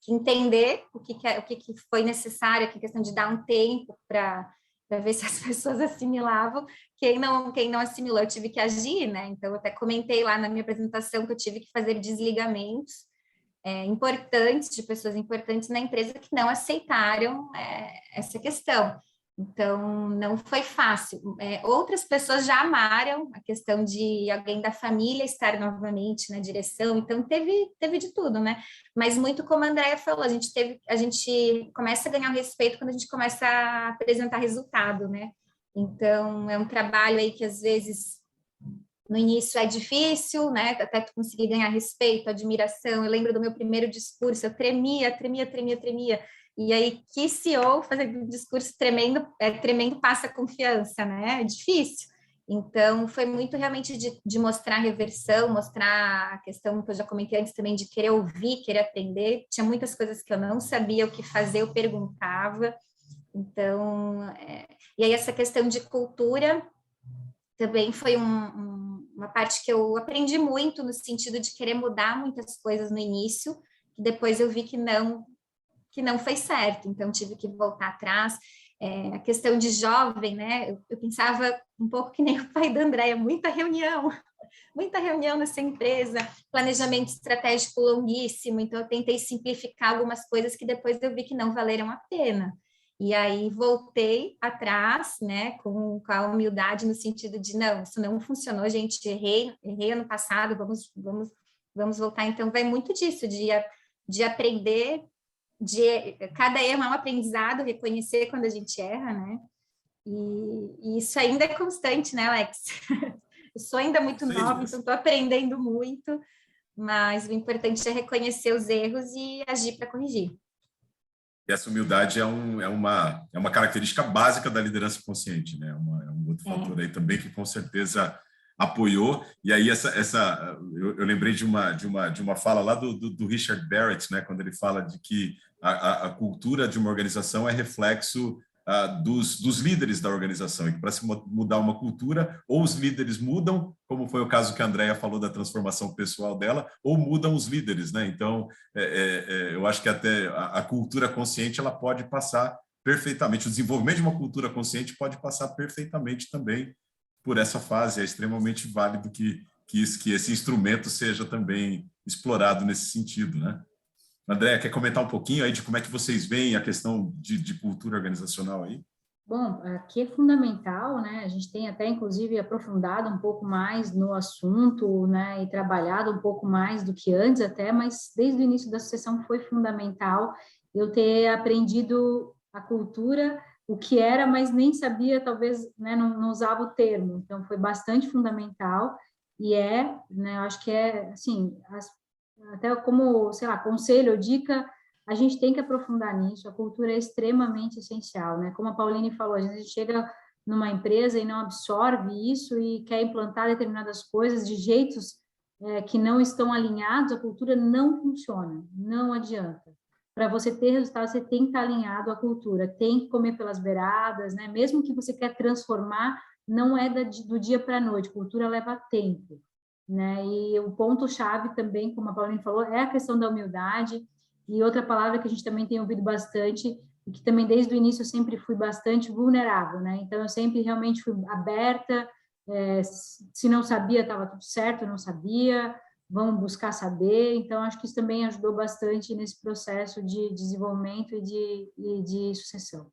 entender o que foi necessário, a questão de dar um tempo para ver se as pessoas assimilavam. Quem não assimilou, eu tive que agir, né? Então, eu até comentei lá na minha apresentação que eu tive que fazer desligamentos importantes, de pessoas importantes na empresa que não aceitaram essa questão. Então, não foi fácil. Outras pessoas já amaram a questão de alguém da família estar novamente na direção, então teve de tudo, né? Mas muito como a Andréia falou, a gente começa a ganhar o respeito quando a gente começa a apresentar resultado, né? Então, é um trabalho aí que às vezes no início é difícil, né? Até tu conseguir ganhar respeito, admiração. Eu lembro do meu primeiro discurso, eu tremia. E aí, que CEO fazer um discurso tremendo passa confiança, né? É difícil. Então, foi muito realmente de mostrar reversão, mostrar a questão que eu já comentei antes também, de querer ouvir, querer aprender. Tinha muitas coisas que eu não sabia o que fazer, eu perguntava. Então, e aí essa questão de cultura também foi uma parte que eu aprendi muito no sentido de querer mudar muitas coisas no início, que depois eu vi que não foi certo, então tive que voltar atrás. A questão de jovem, né? Eu pensava um pouco que nem o pai da Andréia, muita reunião nessa empresa, planejamento estratégico longuíssimo, então eu tentei simplificar algumas coisas que depois eu vi que não valeram a pena. E aí voltei atrás, né, com a humildade no sentido de, não, isso não funcionou, gente, errei ano passado, vamos voltar. Então vai muito disso, de aprender, cada erro é um aprendizado, reconhecer quando a gente erra, né? E isso ainda é constante, né, Alex? Eu sou ainda muito nova, então estou aprendendo muito, mas o importante é reconhecer os erros e agir para corrigir. E essa humildade é uma característica básica da liderança consciente, né? É um outro fator aí também que, com certeza, apoiou. E aí eu lembrei de uma fala lá do Richard Barrett, né, quando ele fala de que a cultura de uma organização é reflexo dos líderes da organização, e que para se mudar uma cultura, ou os líderes mudam, como foi o caso que a Andrea falou da transformação pessoal dela, ou mudam os líderes, né? Então, eu acho que até a cultura consciente ela pode passar perfeitamente, o desenvolvimento de uma cultura consciente pode passar perfeitamente também por essa fase. É extremamente válido que esse instrumento seja também explorado nesse sentido, né? André, quer comentar um pouquinho aí de como é que vocês veem a questão de cultura organizacional aí? Bom, aqui é fundamental, né? A gente tem até, inclusive, aprofundado um pouco mais no assunto, né? E trabalhado um pouco mais do que antes até, mas desde o início da sucessão foi fundamental eu ter aprendido a cultura, o que era, mas nem sabia, talvez, né? Não usava o termo. Então, foi bastante fundamental e né? Eu acho que assim, até como, sei lá, conselho ou dica, a gente tem que aprofundar nisso, a cultura é extremamente essencial, né? Como a Pauline falou, às vezes a gente chega numa empresa e não absorve isso e quer implantar determinadas coisas de jeitos que não estão alinhados, a cultura não funciona, não adianta. Para você ter resultado, você tem que estar alinhado à cultura, tem que comer pelas beiradas, né? Mesmo que você quer transformar, não é do dia para a noite, cultura leva tempo, né? E o ponto-chave também, como a Pauline falou, é a questão da humildade. E outra palavra que a gente também tem ouvido bastante, e que também desde o início eu sempre fui bastante vulnerável, né? Então, eu sempre realmente fui aberta, se não sabia, estava tudo certo, não sabia, vamos buscar saber. Então, acho que isso também ajudou bastante nesse processo de desenvolvimento e de sucessão.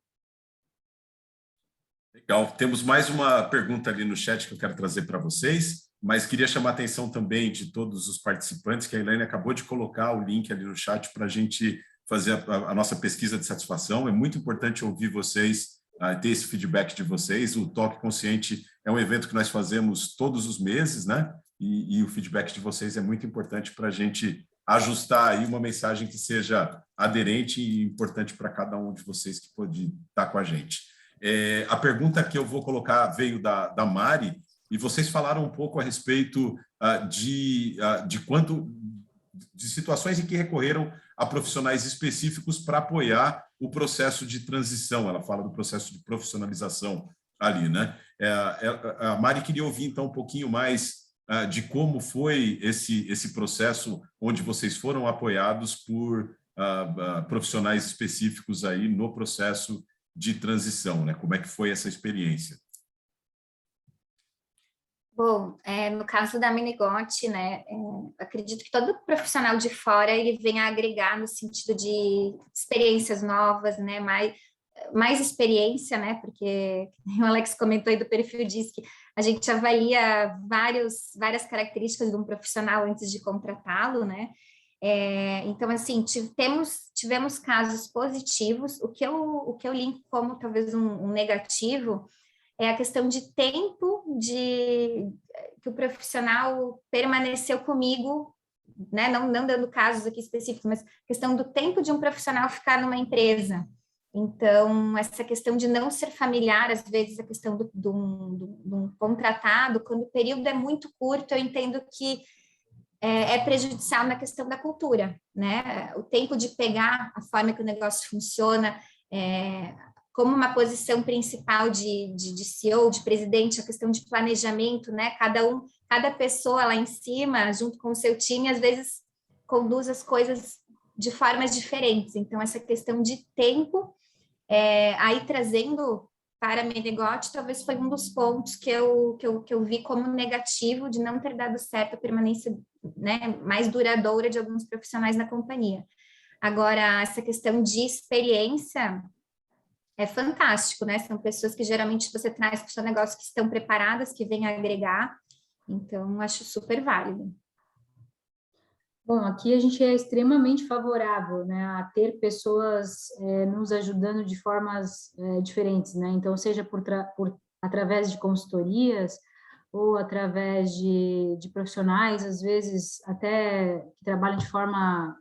Legal. Temos mais uma pergunta ali no chat que eu quero trazer para vocês, mas queria chamar a atenção também de todos os participantes, que a Elaine acabou de colocar o link ali no chat para a gente fazer a nossa pesquisa de satisfação. É muito importante ouvir vocês, ter esse feedback de vocês. O Toque Consciente é um evento que nós fazemos todos os meses, né? E o feedback de vocês é muito importante para a gente ajustar aí uma mensagem que seja aderente e importante para cada um de vocês que pode estar com a gente. A pergunta que eu vou colocar veio da Mari, e vocês falaram um pouco a respeito de situações em que recorreram a profissionais específicos para apoiar o processo de transição. Ela fala do processo de profissionalização ali, né? A Mari queria ouvir, então, um pouquinho mais de como foi esse processo onde vocês foram apoiados por profissionais específicos aí no processo de transição, né? Como é que foi essa experiência? Bom, no caso da Menegote, né, acredito que todo profissional de fora ele vem a agregar no sentido de experiências novas, né, mais experiência, né, porque o Alex comentou aí do perfil diz que a gente avalia várias características de um profissional antes de contratá-lo, né. Então, assim, tivemos casos positivos. O que eu linko como talvez um negativo é a questão de tempo que o profissional permaneceu comigo, né? Não dando casos aqui específicos, mas questão do tempo de um profissional ficar numa empresa. Então, essa questão de não ser familiar, às vezes a questão de um contratado, quando o período é muito curto, eu entendo que é prejudicial na questão da cultura, né? O tempo de pegar a forma que o negócio funciona, como uma posição principal de CEO, de presidente, a questão de planejamento, né? Cada pessoa lá em cima, junto com o seu time, às vezes conduz as coisas de formas diferentes. Então, essa questão de tempo, aí trazendo para a Menegote, talvez foi um dos pontos que eu vi como negativo de não ter dado certo a permanência, né, mais duradoura de alguns profissionais na companhia. Agora, essa questão de experiência é fantástico, né? São pessoas que geralmente você traz para o seu negócio que estão preparadas, que vêm agregar, então acho super válido. Bom, aqui a gente é extremamente favorável, né, a ter pessoas nos ajudando de formas diferentes, né? Então, seja através de consultorias ou através de profissionais, às vezes até que trabalham de forma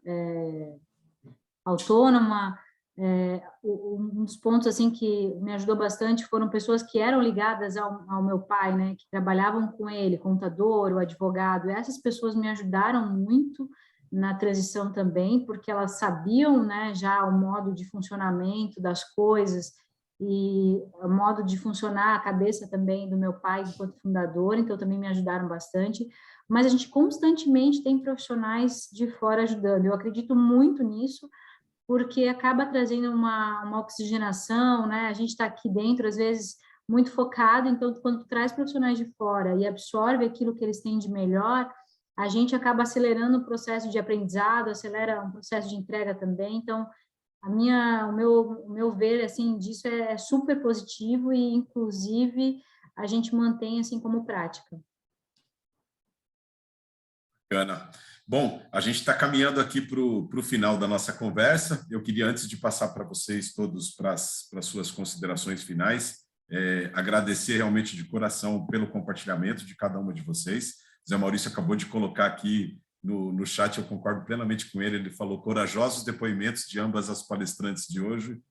autônoma, Um dos pontos assim que me ajudou bastante foram pessoas que eram ligadas ao meu pai, né, que trabalhavam com ele, contador, o advogado. Essas pessoas me ajudaram muito na transição também, porque elas sabiam, né, já o modo de funcionamento das coisas e o modo de funcionar a cabeça também do meu pai enquanto fundador, então também me ajudaram bastante. Mas a gente constantemente tem profissionais de fora ajudando. Eu acredito muito nisso, porque acaba trazendo uma oxigenação, né? A gente está aqui dentro, às vezes, muito focado, então, quando tu traz profissionais de fora e absorve aquilo que eles têm de melhor, a gente acaba acelerando o processo de aprendizado, acelera o processo de entrega também, então, o meu ver, assim, disso é super positivo e, inclusive, a gente mantém, assim, como prática. Bacana. Bom, a gente está caminhando aqui para o final da nossa conversa. Eu queria, antes de passar para vocês todos para as suas considerações finais, agradecer realmente de coração pelo compartilhamento de cada uma de vocês. Zé Maurício acabou de colocar aqui no chat, eu concordo plenamente com ele, ele falou corajosos depoimentos de ambas as palestrantes de hoje.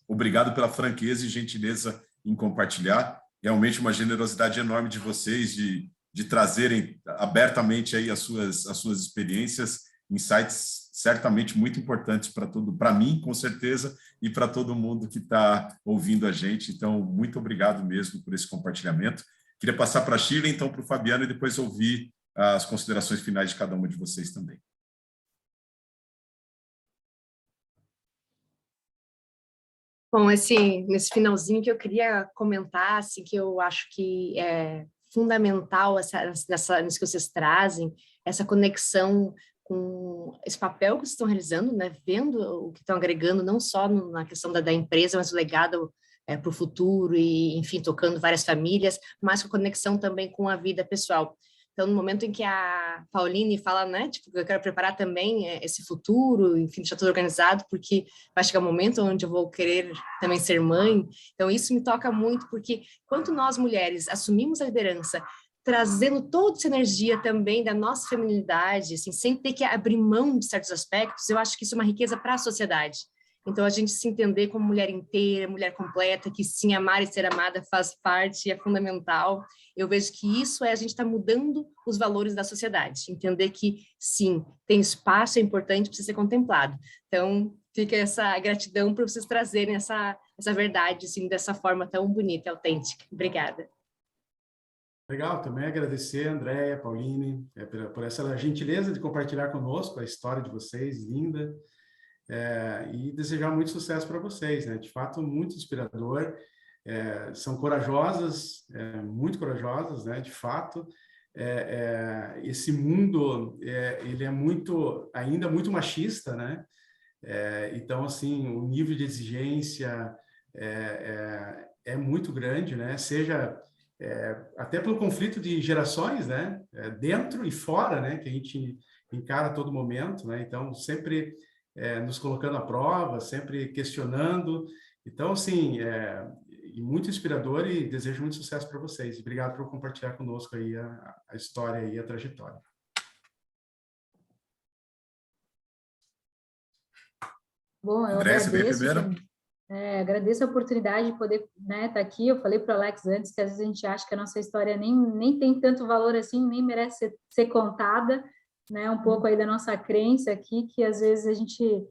Obrigado pela franqueza e gentileza em compartilhar. Realmente uma generosidade enorme de vocês de trazerem abertamente aí as suas experiências, insights certamente muito importantes para mim, com certeza, e para todo mundo que está ouvindo a gente. Então, muito obrigado mesmo por esse compartilhamento. Queria passar para a Shirley, então para o Fabiano, e depois ouvir as considerações finais de cada uma de vocês também. Bom, assim, nesse finalzinho que eu queria comentar, assim, que eu acho que é fundamental nisso que vocês trazem, essa conexão com esse papel que vocês estão realizando, né, vendo o que estão agregando, não só na questão da empresa, mas o legado para o futuro e, enfim, tocando várias famílias, mas com conexão também com a vida pessoal. Então, no momento em que a Pauline fala, né, tipo, eu quero preparar também esse futuro, enfim, deixar tudo organizado, porque vai chegar um momento onde eu vou querer também ser mãe. Então, isso me toca muito, porque quanto nós mulheres assumimos a liderança, trazendo toda essa energia também da nossa feminilidade, assim, sem ter que abrir mão de certos aspectos, eu acho que isso é uma riqueza para a sociedade. Então, a gente se entender como mulher inteira, mulher completa, que sim, amar e ser amada faz parte, é fundamental. Eu vejo que isso a gente está mudando os valores da sociedade. Entender que, sim, tem espaço, é importante, precisa ser contemplado. Então, fica essa gratidão por vocês trazerem essa verdade, assim, dessa forma tão bonita e autêntica. Obrigada. Legal, também agradecer, Andréia, Pauline, por essa gentileza de compartilhar conosco a história de vocês, linda. E desejar muito sucesso para vocês, né? De fato, muito inspirador. São corajosas, muito corajosas, né? De fato, esse mundo ele é ainda muito machista, né? Então, assim, o nível de exigência é muito grande, né? Seja até pelo conflito de gerações, né? Dentro e fora, né? Que a gente encara a todo momento, né? Então, sempre nos colocando à prova, sempre questionando. Então, assim, muito inspirador e desejo muito sucesso para vocês. Obrigado por compartilhar conosco aí a história e a trajetória. Bom, eu André, você veio primeiro? Agradeço a oportunidade de poder, né, estar aqui. Eu falei para o Alex antes que às vezes a gente acha que a nossa história nem tem tanto valor assim, nem merece ser contada, né, um pouco aí da nossa crença aqui, que às vezes a gente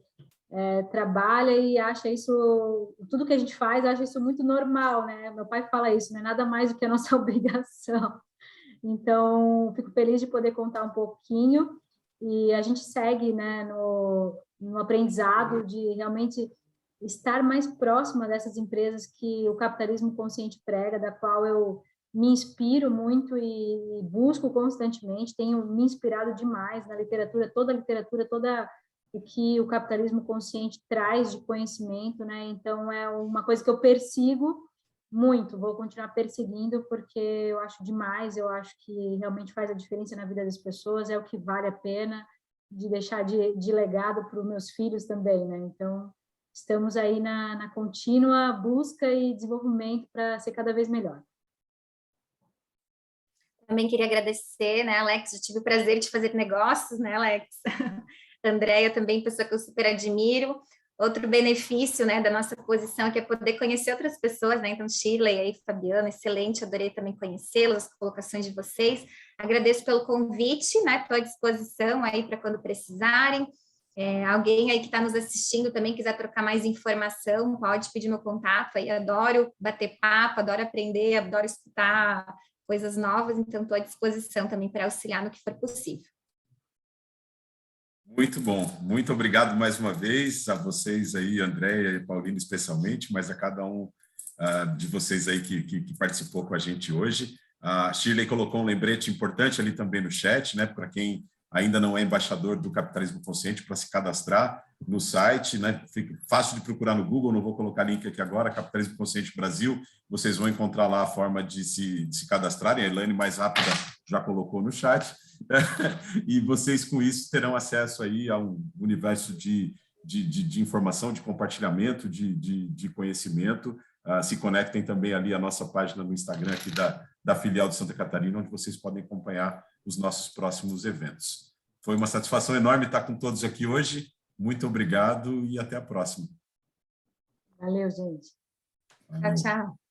trabalha e acha isso, tudo que a gente faz, acha isso muito normal, né? Meu pai fala isso, não é nada mais do que a nossa obrigação. Então, fico feliz de poder contar um pouquinho e a gente segue, né, no aprendizado de realmente estar mais próxima dessas empresas que o capitalismo consciente prega, da qual eu me inspiro muito e busco constantemente, tenho me inspirado demais na literatura, toda o que o capitalismo consciente traz de conhecimento, né? Então, é uma coisa que eu persigo muito, vou continuar perseguindo, porque eu acho demais, eu acho que realmente faz a diferença na vida das pessoas, é o que vale a pena de deixar de legado para os meus filhos também, né? Então, estamos aí na contínua busca e desenvolvimento para ser cada vez melhor. Também queria agradecer, né, Alex? Eu tive o prazer de fazer negócios, né, Alex? Andréia também, pessoa que eu super admiro. outro benefício, né, da nossa posição, que é poder conhecer outras pessoas, né? Então, Sheila e aí, Fabiana, excelente, adorei também conhecê-los, as colocações de vocês. Agradeço pelo convite, né? Estou à disposição aí para quando precisarem. Alguém aí que está nos assistindo também quiser trocar mais informação, pode pedir meu contato aí. Adoro bater papo, adoro aprender, adoro escutar coisas novas, então estou à disposição também para auxiliar no que for possível. Muito bom, muito obrigado mais uma vez a vocês aí, Andréia e Paulina especialmente, mas a cada um de vocês aí que participou com a gente hoje. A Shirley colocou um lembrete importante ali também no chat, né, para quem ainda não é embaixador do Capitalismo Consciente, para se cadastrar no site, né? Fica fácil de procurar no Google, não vou colocar link aqui agora, Capitalismo Consciente Brasil, vocês vão encontrar lá a forma de se cadastrarem, a Elaine mais rápida já colocou no chat, e vocês com isso terão acesso aí a um universo de informação, de compartilhamento, de conhecimento. Se conectem também ali à nossa página no Instagram aqui da filial de Santa Catarina, onde vocês podem acompanhar os nossos próximos eventos. Foi uma satisfação enorme estar com todos aqui hoje. Muito obrigado e até a próxima. Valeu, gente. Valeu. Tchau, tchau.